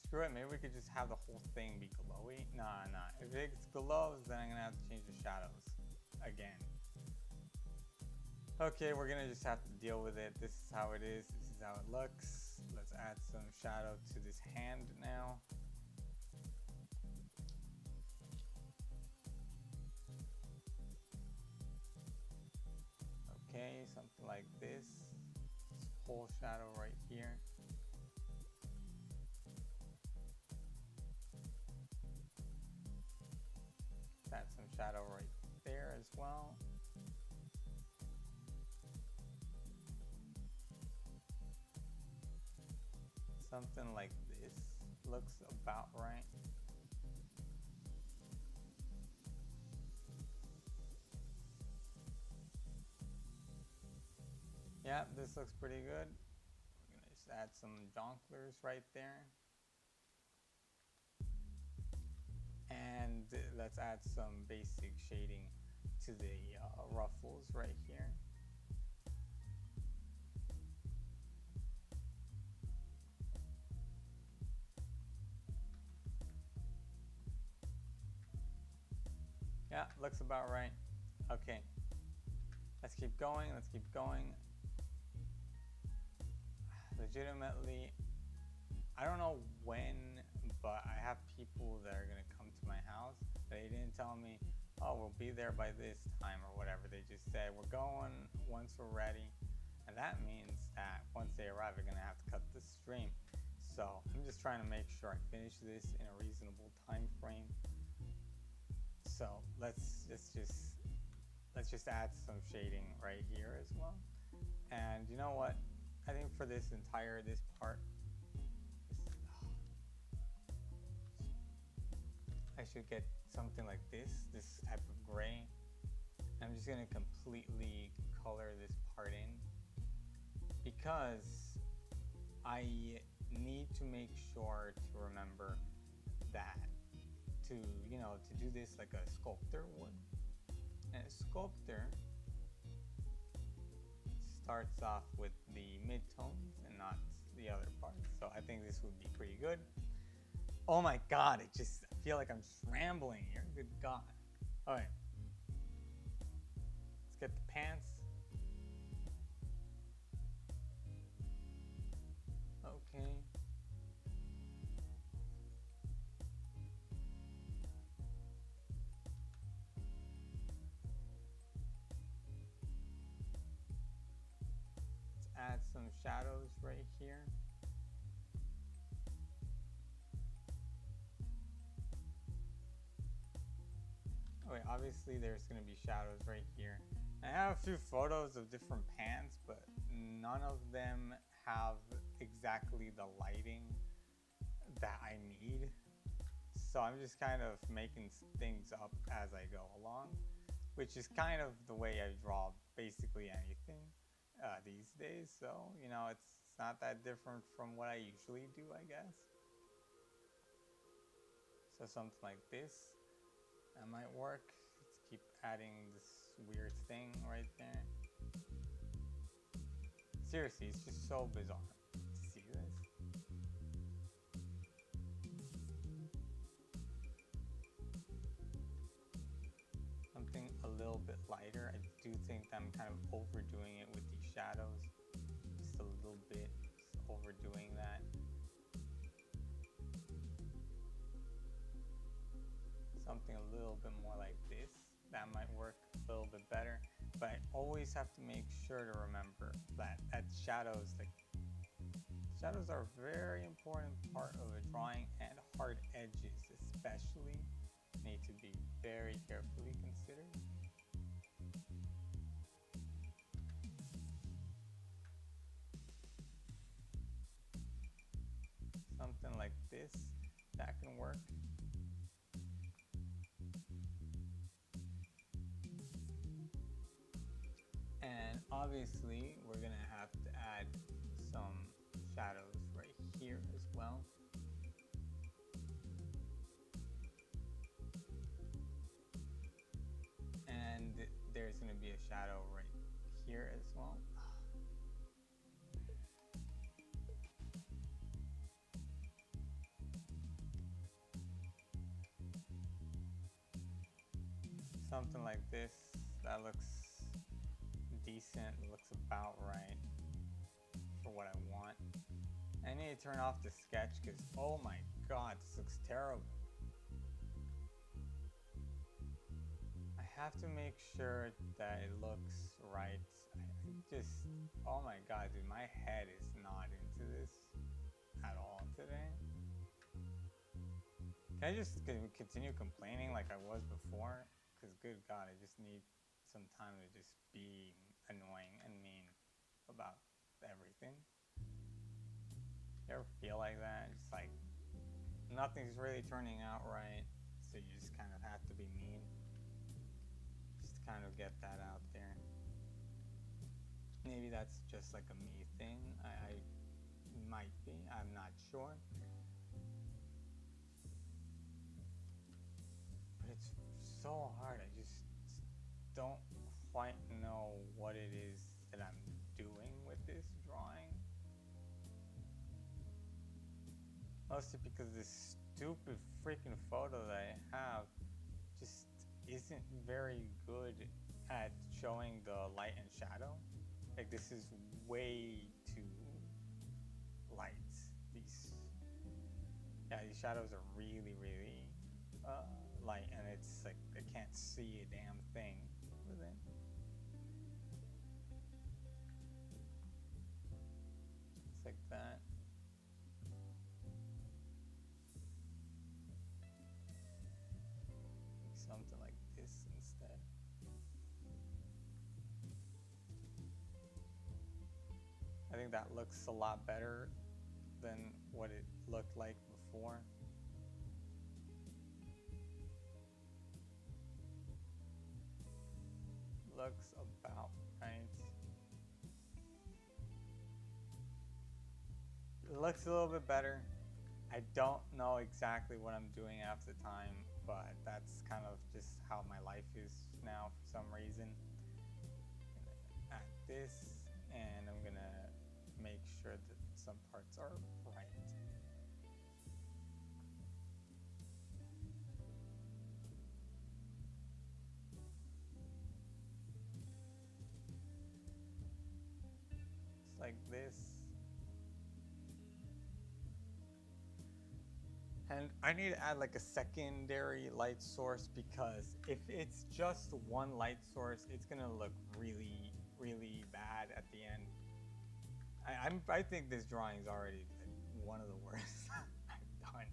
Screw it, maybe we could just have the whole thing be glowy. Nah. If it glows, then I'm gonna have to change the shadows again. Okay, we're gonna just have to deal with it. This is how it is. This is how it looks. Let's add some shadow to this hand now. Okay, something like this. Whole shadow right here. Add some shadow right there as well. Something like this looks about right. Yeah, this looks pretty good. We're gonna just add some donklers right there. And let's add some basic shading to the ruffles right here. Yeah, looks about right. Okay. Let's keep going, let's keep going. Legitimately, I don't know when, but I have people that are gonna come to my house. They didn't tell me, oh, we'll be there by this time or whatever. They just said, we're going once we're ready. And that means that once they arrive, they're gonna have to cut the stream. So I'm just trying to make sure I finish this in a reasonable time frame. So let's just add some shading right here as well. And you know what? I think for this part, I should get something like this type of gray. I'm just gonna completely color this part in because I need to make sure to remember that to do this like a sculptor would. And a sculptor starts off with the midtones and not the other parts. So I think this would be pretty good. Oh my God, I feel like I'm scrambling here. Good God. All right. Let's get the pants. Okay. Let's add some shadows right here. Okay, obviously there's going to be shadows right here. I have a few photos of different pants, but none of them have exactly the lighting that I need. So I'm just kind of making things up as I go along, which is kind of the way I draw basically anything these days. So, it's not that different from what I usually do, I guess. So something like this. That might work. Let's keep adding this weird thing right there. Seriously, it's just so bizarre. See this? Something a little bit lighter. I do think I'm kind of overdoing it with these shadows. Just a little bit, just overdoing that. Something a little bit more like this. That might work a little bit better. But I always have to make sure to remember that shadows are a very important part of a drawing, and hard edges especially need to be very carefully considered. Something like this, that can work. And obviously, we're gonna have to add some shadows right here as well. And there's gonna be a shadow right here as well. Something like this, that looks decent, looks about right for what I want. I need to turn off the sketch because, oh my God, this looks terrible. I have to make sure that it looks right. Oh my God, dude, my head is not into this at all today. Can I just continue complaining like I was before? Because good God, I just need some time to just be annoying and mean about everything. You ever feel like that? Just like nothing's really turning out right, so you just kind of have to be mean. Just to kind of get that out there. Maybe that's just like a me thing. I might be, I'm not sure. But it's so hard. I just don't quite know what it is that I'm doing with this drawing. Mostly because this stupid freaking photo that I have just isn't very good at showing the light and shadow. Like this is way too light. These shadows are really, really light, and it's like I can't see a damn thing with it. It's like that. Something like this instead. I think that looks a lot better than what it looked like before. Looks about right. It looks a little bit better. I don't know exactly what I'm doing half the time, but that's kind of just how my life is now for some reason. I'm gonna add this, and I'm gonna make sure that some parts are right. Just like this. And I need to add like a secondary light source, because if it's just one light source, it's gonna look really, really bad at the end. I think this drawing is already like one of the worst I've done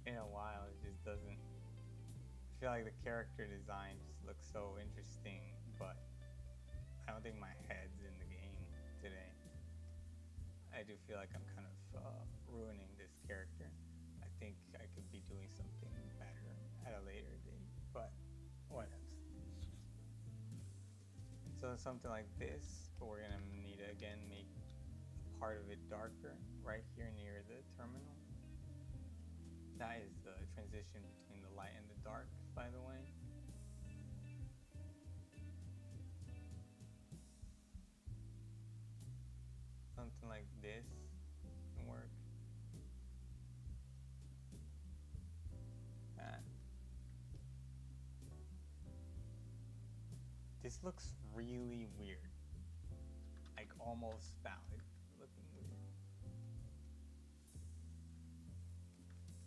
in a while. It just doesn't. I feel like the character design just looks so interesting, but I don't think my head's in the game today. I do feel like I'm kind of ruining this character. I think I could be doing something better at a later date, but whatever. So something like this, but we're gonna need to again make part of it darker right here near the terminal. That is the transition between the light and the dark, by the way. Something like this can work. That. This looks really weird. Like almost phallic looking weird.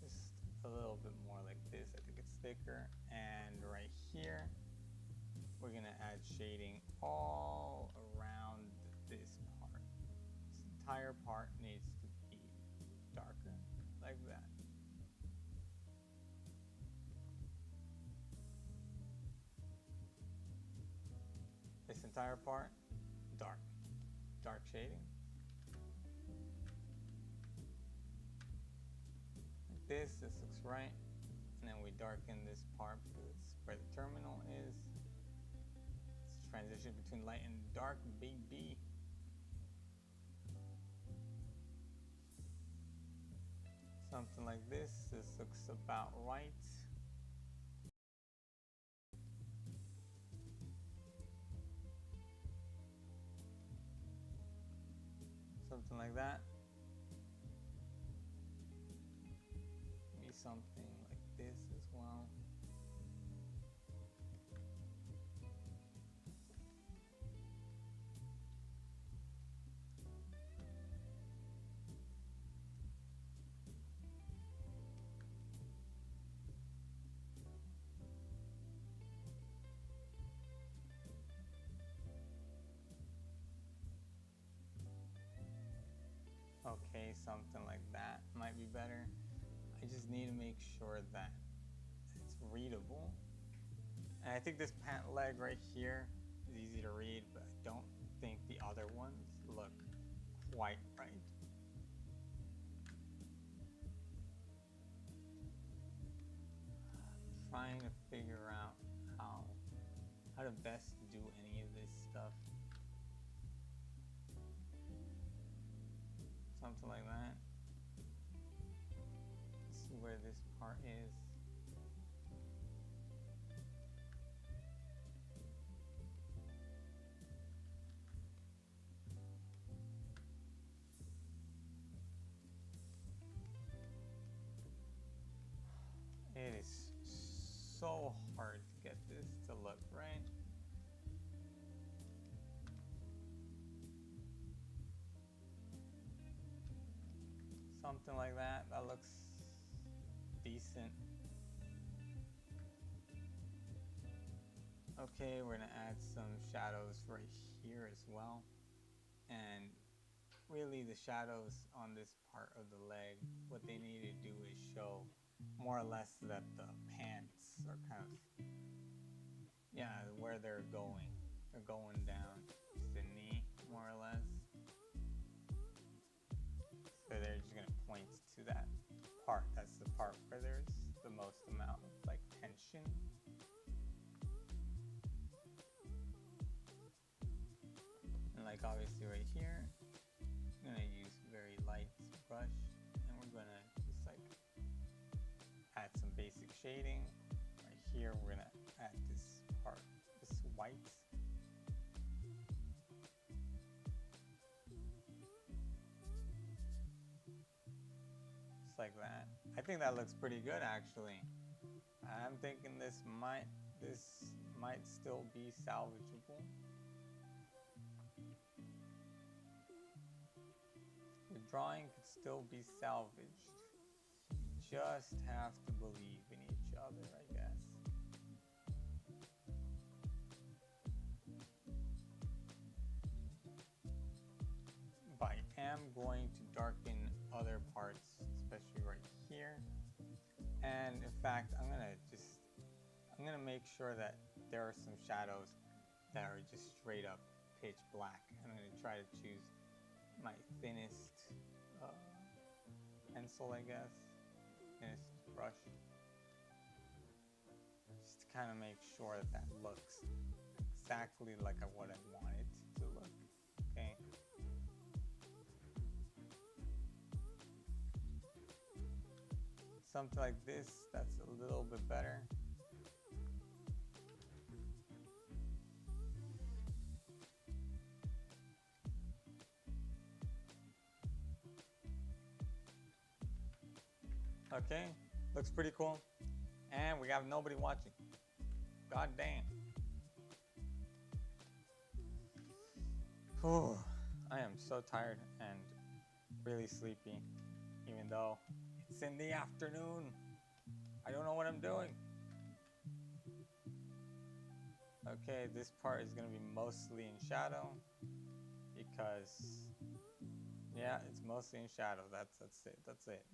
Just a little bit more like this. I think it's thicker. And right here, we're gonna add shading all around this part. This entire part needs to be darker, like that. This entire part, dark. Dark shading. Like this looks right. And then we darken this part because it's where the terminal is. It's transition between light and dark, baby. Something like this. This looks about right. Something like that. Maybe something like this as well. Okay, something like that might be better. I just need to make sure that it's readable. And I think this pant leg right here is easy to read, but I don't think the other ones look quite right. Trying to figure out how to best do any of this stuff. Something like that. Let's see where this part is. It is so hard to get this to look right. Something like that. That looks decent. Okay, we're gonna add some shadows right here as well. And really the shadows on this part of the leg, what they need to do is show more or less that the pants are kind of, yeah, where they're going. They're going down to the knee, more or less. So they're just gonna point to that part. That's the part where there's the most amount of like tension. And like obviously right here, I'm gonna use very light brush, and we're gonna just like add some basic shading. Right here, we're gonna add this part, this white. Just like that. I think that looks pretty good actually. I'm thinking this might still be salvageable. The drawing could still be salvaged. You just have to believe in each other, I guess. But I am going to darken other parts, especially right here. And in fact, I'm gonna make sure that there are some shadows that are just straight up pitch black. I'm gonna try to choose my thinnest pencil, I guess, thinnest brush, just to kind of make sure that that looks exactly like what I want it to look. Okay. Something like this, that's a little bit better. Okay, looks pretty cool. And we have nobody watching. God damn. Whew. I am so tired and really sleepy, even though it's in the afternoon. I don't know what I'm doing. Okay, this part is gonna be mostly in shadow because, yeah, it's mostly in shadow. That's it.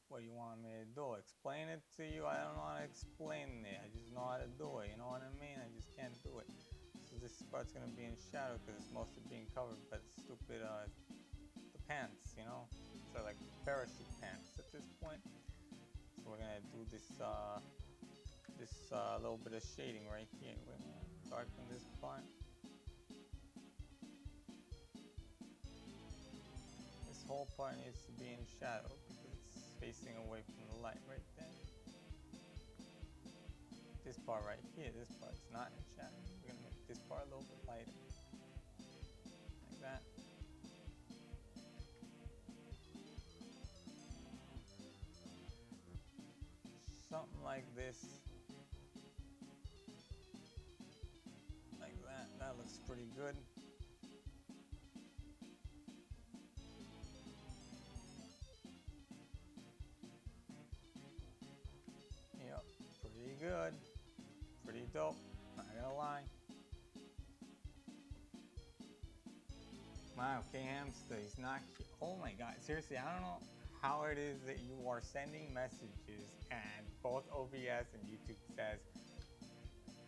What do you want me to do? Explain it to you? I don't know how to explain it. I just know how to do it. You know what I mean? I just can't do it. So this part's gonna be in shadow because it's mostly being covered by the stupid the pants. You know, so like parachute pants at this point. So we're gonna do this little bit of shading right here. We're gonna darken this part. This whole part needs to be in shadow because it's facing away from the light right there. This part right here, this part's not in shadow. We're gonna make this part a little bit lighter. Like that. Something like this. Like that. That looks pretty good. Yep, pretty good. Pretty dope. Not gonna lie. Wow, K-Hamster, he's not. Oh my god, seriously, I don't know how it is that you are sending messages and both OBS and YouTube says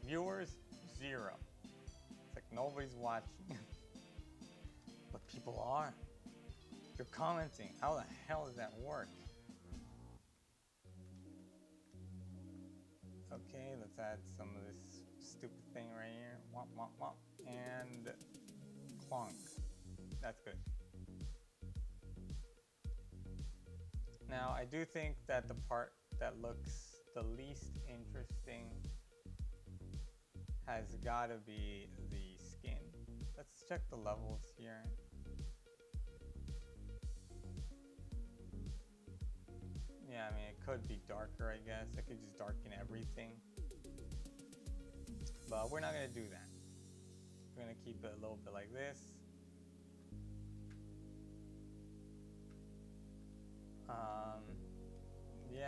viewers 0. It's like nobody's watching. But people are. You're commenting. How the hell does that work? Okay, let's add some of this stupid thing right here. Womp, womp, womp. And clunk. That's good. Now, I do think that the part that looks the least interesting has got to be the skin. Let's check the levels here. Yeah, I mean, it could be darker, I guess. I could just darken everything. But we're not going to do that. We're going to keep it a little bit like this.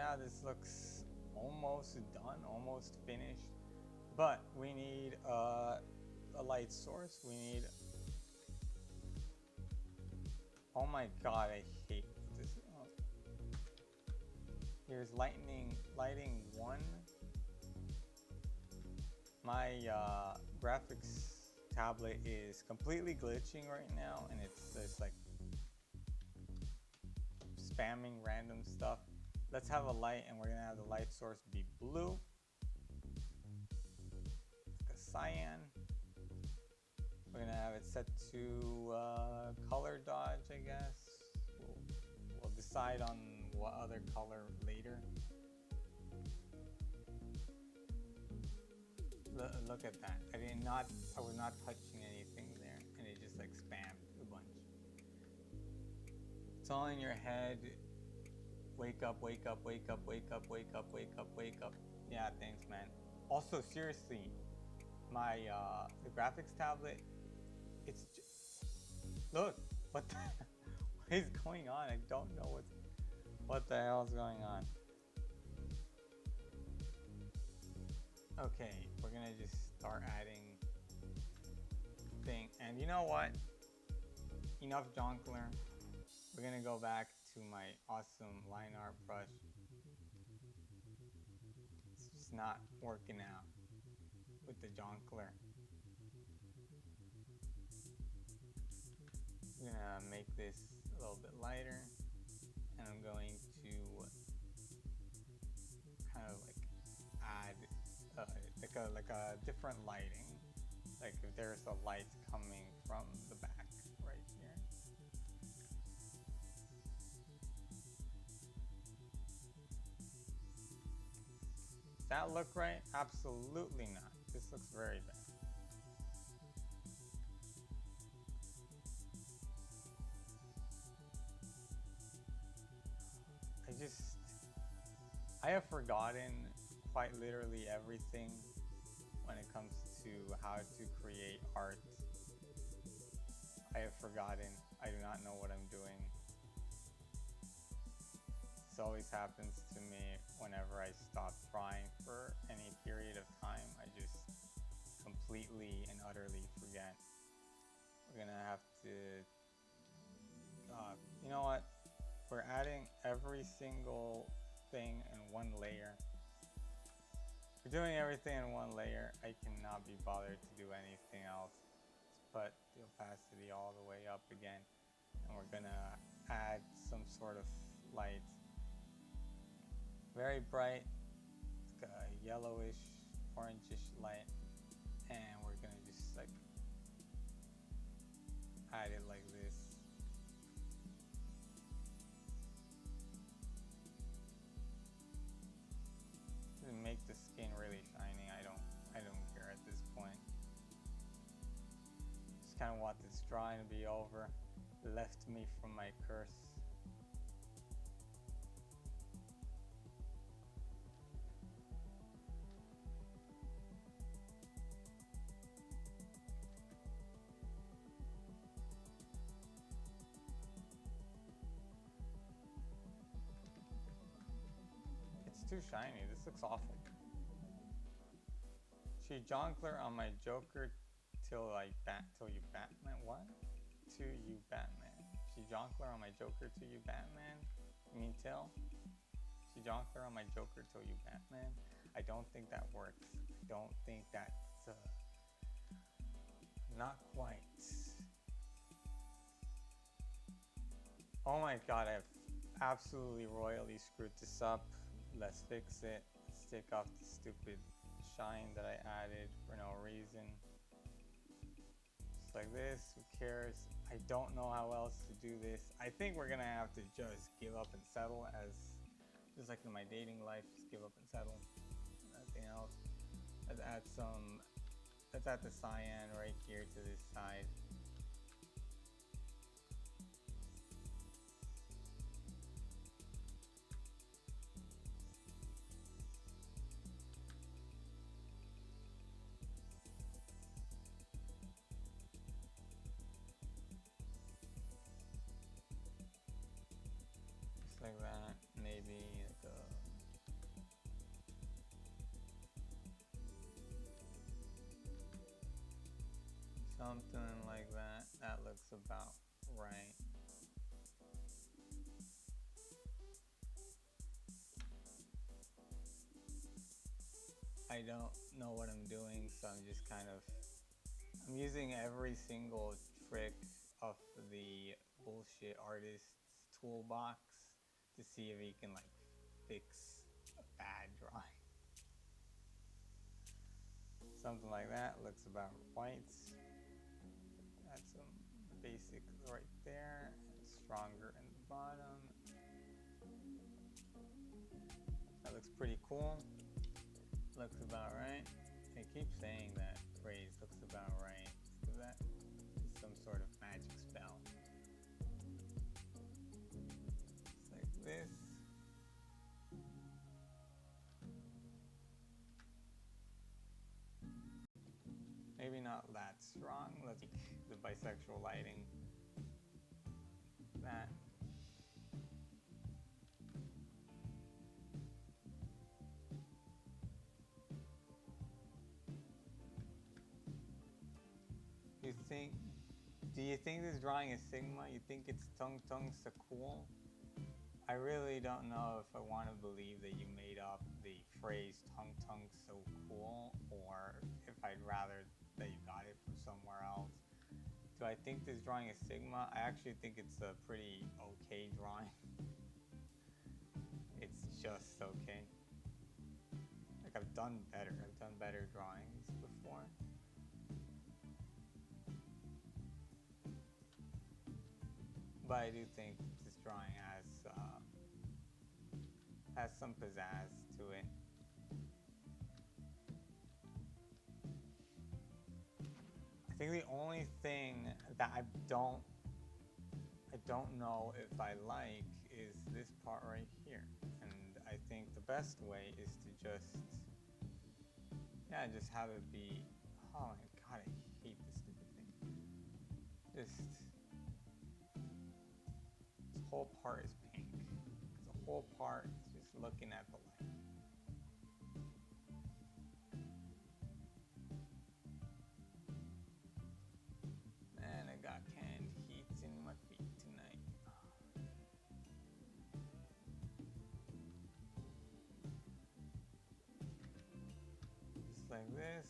yeah, this looks almost done, almost finished. But we need a light source. We need... Oh my god, I hate this. Oh. Here's lighting 1. My graphics tablet is completely glitching right now, and it's just like spamming random stuff. Let's have a light, and we're gonna have the light source be blue, like a cyan. We're gonna have it set to color dodge, I guess. We'll decide on what other color later. Look at that. I was not touching anything there, and it just like spammed a bunch. It's all in your head. Wake up, wake up, wake up, wake up, wake up, wake up, wake up. Yeah, thanks, man. Also, seriously, my the graphics tablet, it's just, look, what is going on? I don't know what the hell is going on. Okay, we're gonna just start adding thing. And you know what? Enough jonkler. We're gonna go back to my awesome line art brush. It's just not working out with the jonkler. I'm gonna make this a little bit lighter, and I'm going to kind of like add like a different lighting, like if there's a light coming from the back right here. Does that look right? Absolutely not. This looks very bad. I have forgotten quite literally everything when it comes to how to create art. I have forgotten. I do not know what I'm doing. This always happens to me whenever I stop trying for any period of time. I just completely and utterly forget. We're gonna have to, you know what? We're adding every single thing in one layer. We're doing everything in one layer. I cannot be bothered to do anything else. Let's put the opacity all the way up again, and we're gonna add some sort of light. Very bright, like a yellowish, orangish light, and we're gonna just like add it like this. Make the skin really shiny. I don't care at this point. Just kind of want this drawing to be over. Left me from my curse. Too shiny. This looks awful. She jonkler on my Joker till you Batman. What? To you Batman. She jonkler on my Joker till you Batman. You mean till? She jonkler on my Joker till you Batman. I don't think that works. I don't think that's not quite. Oh my god, I have absolutely royally screwed this up. Let's fix it. Let's take off the stupid shine that I added for no reason. Just like this. Who cares? I don't know how else to do this. I think we're gonna have to just give up and settle, as just like in my dating life, just give up and settle. Nothing else. Let's add some. Let's add the cyan right here to this side. Like that, maybe like a Something like that. That looks about right. I don't know what I'm doing, so I'm just kind of, I'm using every single trick of the bullshit artist's toolbox to see if he can like fix a bad drawing. Something like that looks about right. Add some basic right there, and stronger in the bottom. That looks pretty cool. Looks about right. I keep saying that phrase, looks about right, because that is some sort of magic spell. It's like this. Maybe not that strong. Let's take the bisexual lighting. That. Do you think this drawing is Sigma? You think it's tung so cool? I really don't know if I want to believe that you made up the phrase tung so cool, or if I'd rather that you got it from somewhere else. Do I think this drawing is Sigma? I actually think it's a pretty okay drawing. It's just okay. Like I've done better drawings before. But I do think this drawing has some pizzazz to it. I think the only thing that I don't know if I like is this part right here. And I think the best way is to just have it be, oh my god, I hate this stupid thing. This whole part is pink. The whole part is just looking at the light. Man, I got canned heat in my feet tonight. Just like this.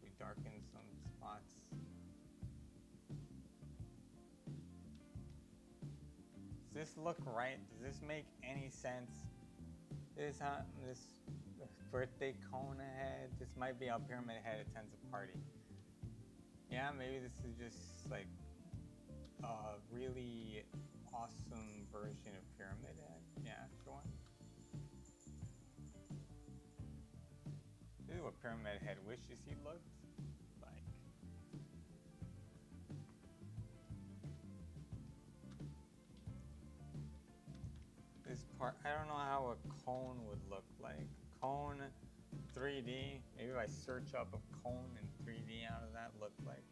We darken some spots. Does this look right? Does this make any sense? This birthday cone head. This might be how Pyramid Head attends a party. Yeah, maybe this is just like a really awesome version of Pyramid Head. Yeah, sure. This is what Pyramid Head wishes he looked like. This part, I don't know how a cone would look like. Cone 3D. Maybe if I search up a cone in 3D, how does that look like?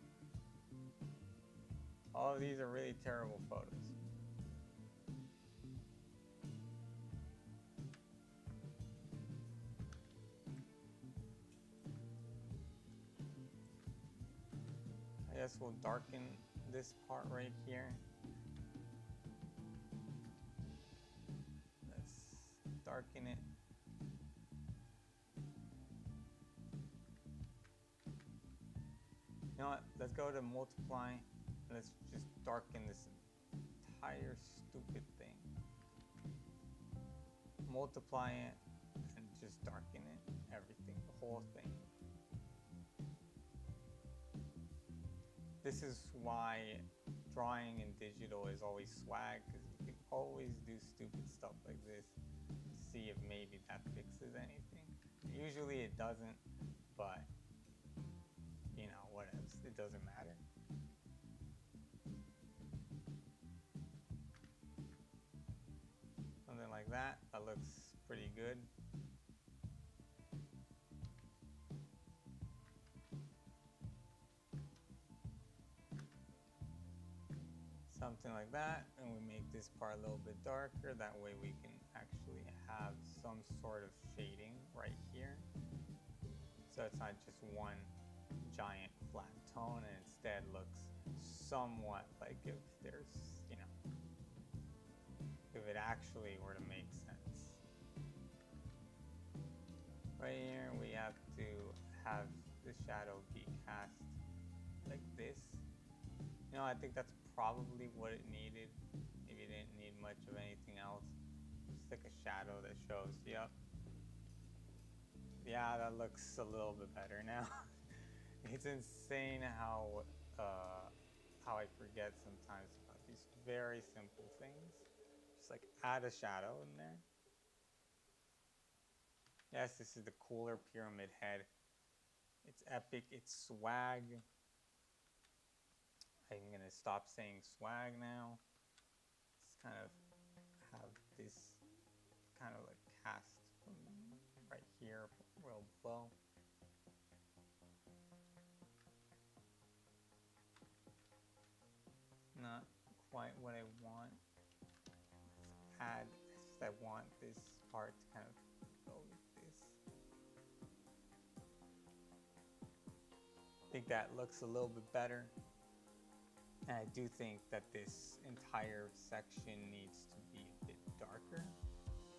All of these are really terrible photos. I guess we'll darken this part right here. Let's darken it. You know what? Let's go to multiply. Let's just darken this entire stupid thing. Multiply it and just darken it. Everything, the whole thing. This is why drawing in digital is always swag, because you can always do stupid stuff like this to see if maybe that fixes anything. Usually it doesn't, but you know, what else? It doesn't matter. Something like that. That looks pretty good. Something like that, and we make this part a little bit darker. That way we can actually have some sort of shading right here. So it's not just one giant flat tone, and instead looks somewhat like if there's, you know, if it actually were to make sense. Right here we have to have the shadow be cast like this. You know, I think that's probably what it needed. Maybe it didn't need much of anything else. Just like a shadow that shows, yep. Yeah, that looks a little bit better now. It's insane how I forget sometimes about these very simple things. Just like add a shadow in there. Yes, this is the cooler pyramid head. It's epic, it's swag. I'm gonna stop saying swag now. Just kind of have this kind of like cast from right here, real below. Not quite what I want. Let's add, I want this part to kind of go like this. I think that looks a little bit better. And I do think that this entire section needs to be a bit darker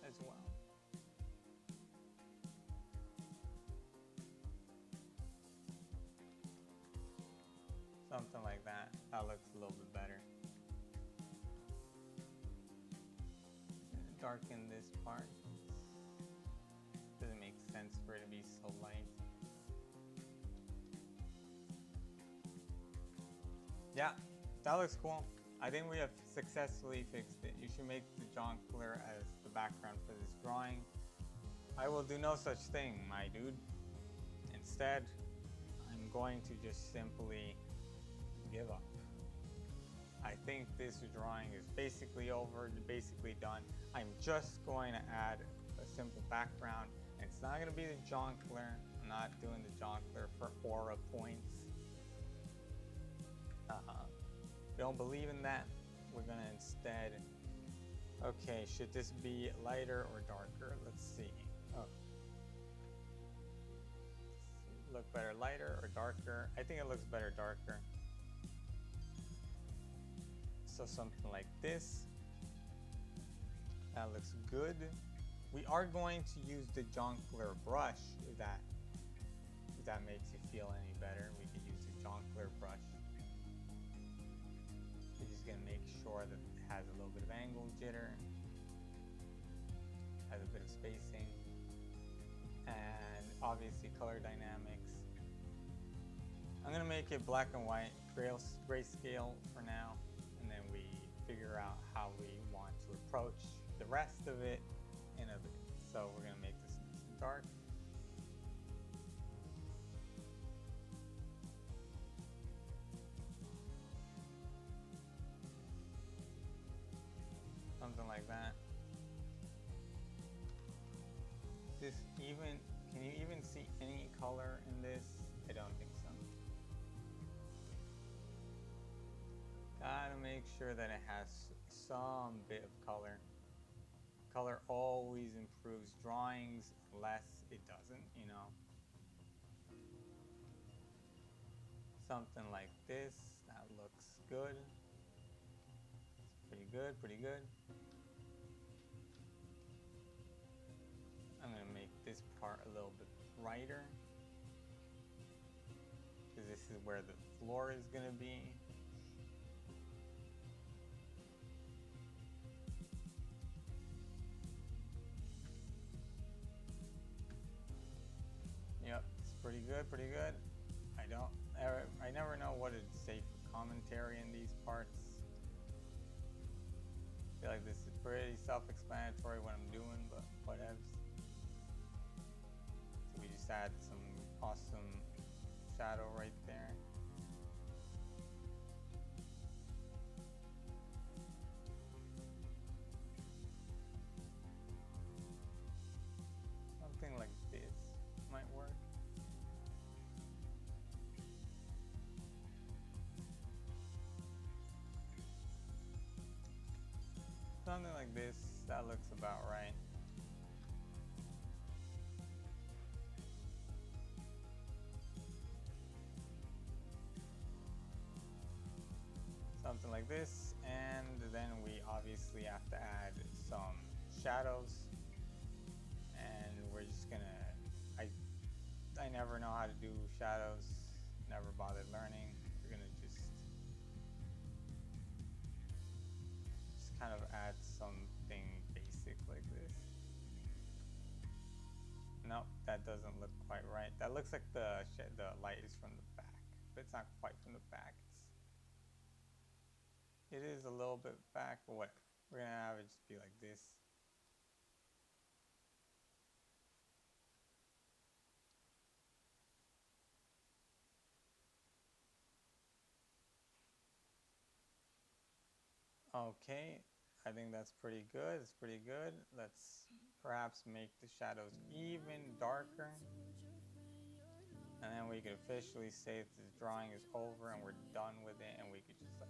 as well. Something like that. That looks a little bit better. Darken this part. Doesn't make sense for it to be so light. Yeah, that looks cool. I think we have successfully fixed it. You should make the jongleur as the background for this drawing. I will do no such thing, my dude. Instead, I'm going to just simply give up. I think this drawing is basically over, basically done. I'm just going to add a simple background. It's not going to be the jongleur. I'm not doing the jongleur for aura points. If you don't believe in that, we're going to instead, okay, should this be lighter or darker? Let's see. Oh. Look better lighter or darker? I think it looks better darker. So something like this. That looks good. We are going to use the jongleur brush if that makes you feel any better. We can use the jongleur brush. We're just gonna make sure that it has a little bit of angle jitter, has a bit of spacing, and obviously color dynamics. I'm gonna make it black and white, grayscale for now, and then we figure out how we want to approach the rest of it in a bit. So we're gonna make this nice and dark. Something like that. Can you even see any color in this? I don't think so. Gotta make sure that it has some bit of color. Color always improves drawings unless it doesn't, you know. Something like this, that looks good. Pretty good, pretty good. I'm gonna make this part a little bit brighter, because this is where the floor is gonna be. Yep, it's pretty good, pretty good. I never know what to say for commentary in these parts. I feel like this is pretty self-explanatory what I'm doing, but whatevs. So we just add some awesome shadow right there. Something like this might work. something like this, that looks about right. Something like this, and then we obviously have to add some shadows, and we're just gonna, I never know how to do shadows, never bothered learning. We're gonna just kind of add something basic like this. Nope, that doesn't look quite right. That looks like the light is from the back, but it's not quite from the back. It is a little bit back, but what? We're gonna have it just be like this. Okay, I think that's pretty good. It's pretty good. Let's perhaps make the shadows even darker. And then we could officially say that this drawing is over and we're done with it, and we could just like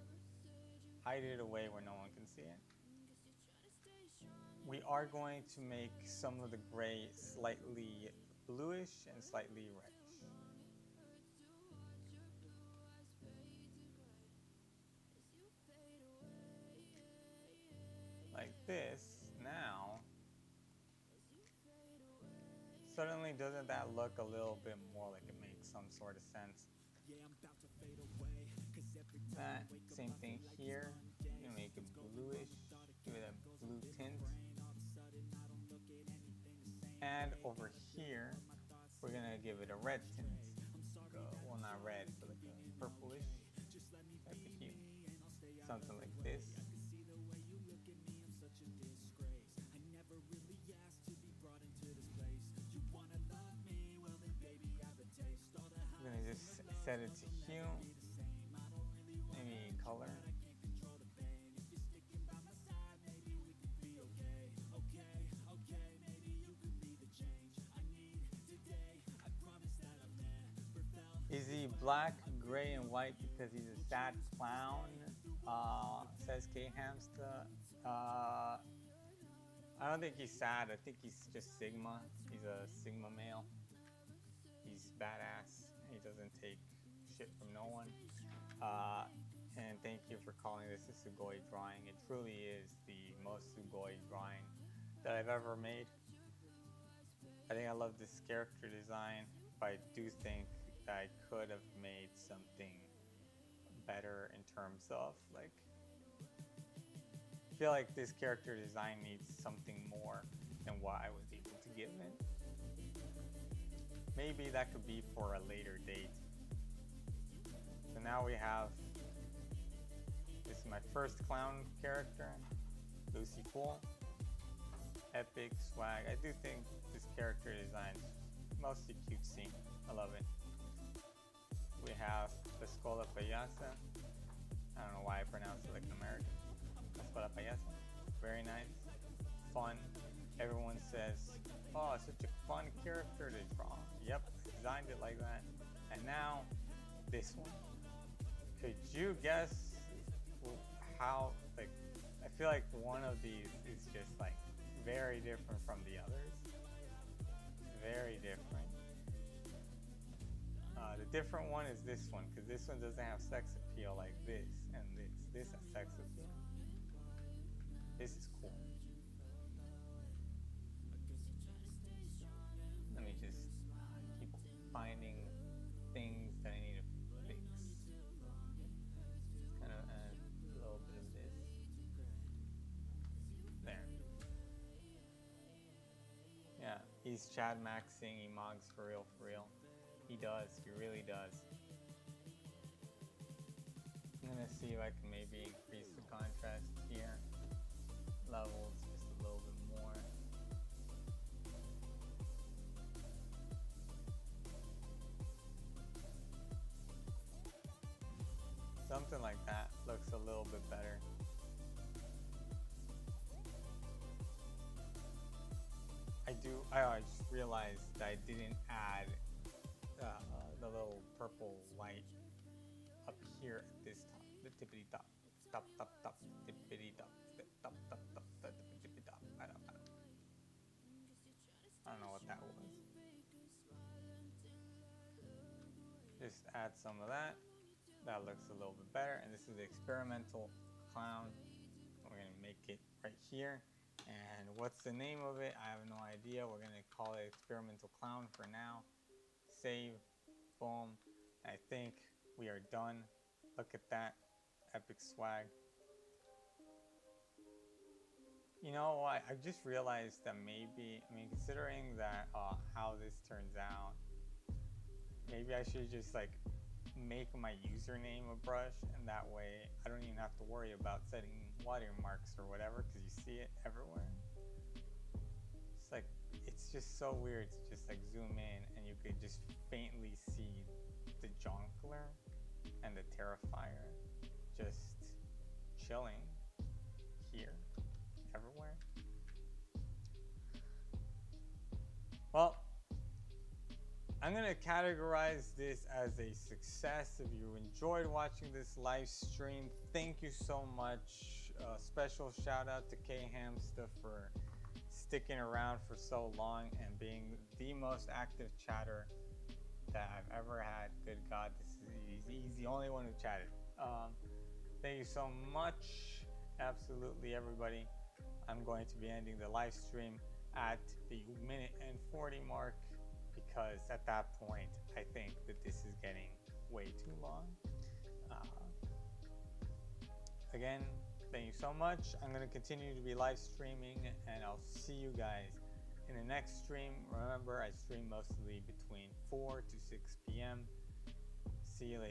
hide it away where no one can see it. We are going to make some of the gray slightly bluish and slightly reddish. Like this. Now, suddenly doesn't that look a little bit more like it makes some sort of sense? That same thing here. I'm gonna make it bluish, give it a blue tint. And over here, we're gonna give it a red tint. Well, not red, but like a purplish type of hue. Something like this. I'm gonna just set it to hue. Maybe color. Is he black, gray, and white because he's a sad clown? Says K Hamster. I don't think he's sad. I think he's just Sigma. He's a Sigma male. He's badass. He doesn't take shit from no one. And thank you for calling this a Sugoi drawing. It truly is the most Sugoi drawing that I've ever made. I think I love this character design, but I do think that I could have made something better in terms of like, I feel like this character design needs something more than what I was able to give it. Maybe that could be for a later date. So now we have, this is my first clown character, Lucy Cool. Epic swag. I do think this character design is mostly cutesy. I love it. We have the Escola Payasa. I don't know why I pronounce it like an American. Escola Payasa. Very nice. Fun. Everyone says, oh, such a fun character to draw. Yep, designed it like that. And now, this one. Could you guess how, like, I feel like one of these is just like very different from the others. Very different. The different one is this one, because this one doesn't have sex appeal like this and this. This has sex appeal. This is cool. Let me just keep finding things that I need to fix. Kind of add a little bit of this. There. Yeah, he's Chad Maxing, he mogs for real, for real. He does, he really does. I'm gonna see if I can maybe increase the contrast here. Levels just a little bit more. Something like that looks a little bit better. I just realized that I didn't add the little purple light up here at this top, the tippity top. Stop, stop, stop, dippity dop, stop, stop, stop, dippity dop. I don't know what that was. Just add some of that. That looks a little bit better. And this is the experimental clown. We're gonna make it right here. And what's the name of it? I have no idea. We're gonna call it experimental clown for now. Save, boom. I think we are done. Look at that, epic swag. You know, I just realized that maybe, I mean, considering that how this turns out, maybe I should just like make my username a brush, and that way I don't even have to worry about setting watermarks or whatever, because you see it everywhere. It's like, it's just so weird to just like zoom in and you could just faintly see the Jonkler and the Terrifier just chilling here, everywhere. Well, I'm gonna categorize this as a success. If you enjoyed watching this live stream, thank you so much. Special shout out to K Hamster for sticking around for so long and being the most active chatter that I've ever had. Good God, he's the only one who chatted. Thank you so much, absolutely everybody. I'm going to be ending the live stream at the minute and 40 mark, because at that point I think that this is getting way too long. Again, thank you so much. I'm going to continue to be live streaming, and I'll see you guys in the next stream. Remember, I stream mostly between 4 to 6 p.m. See you later.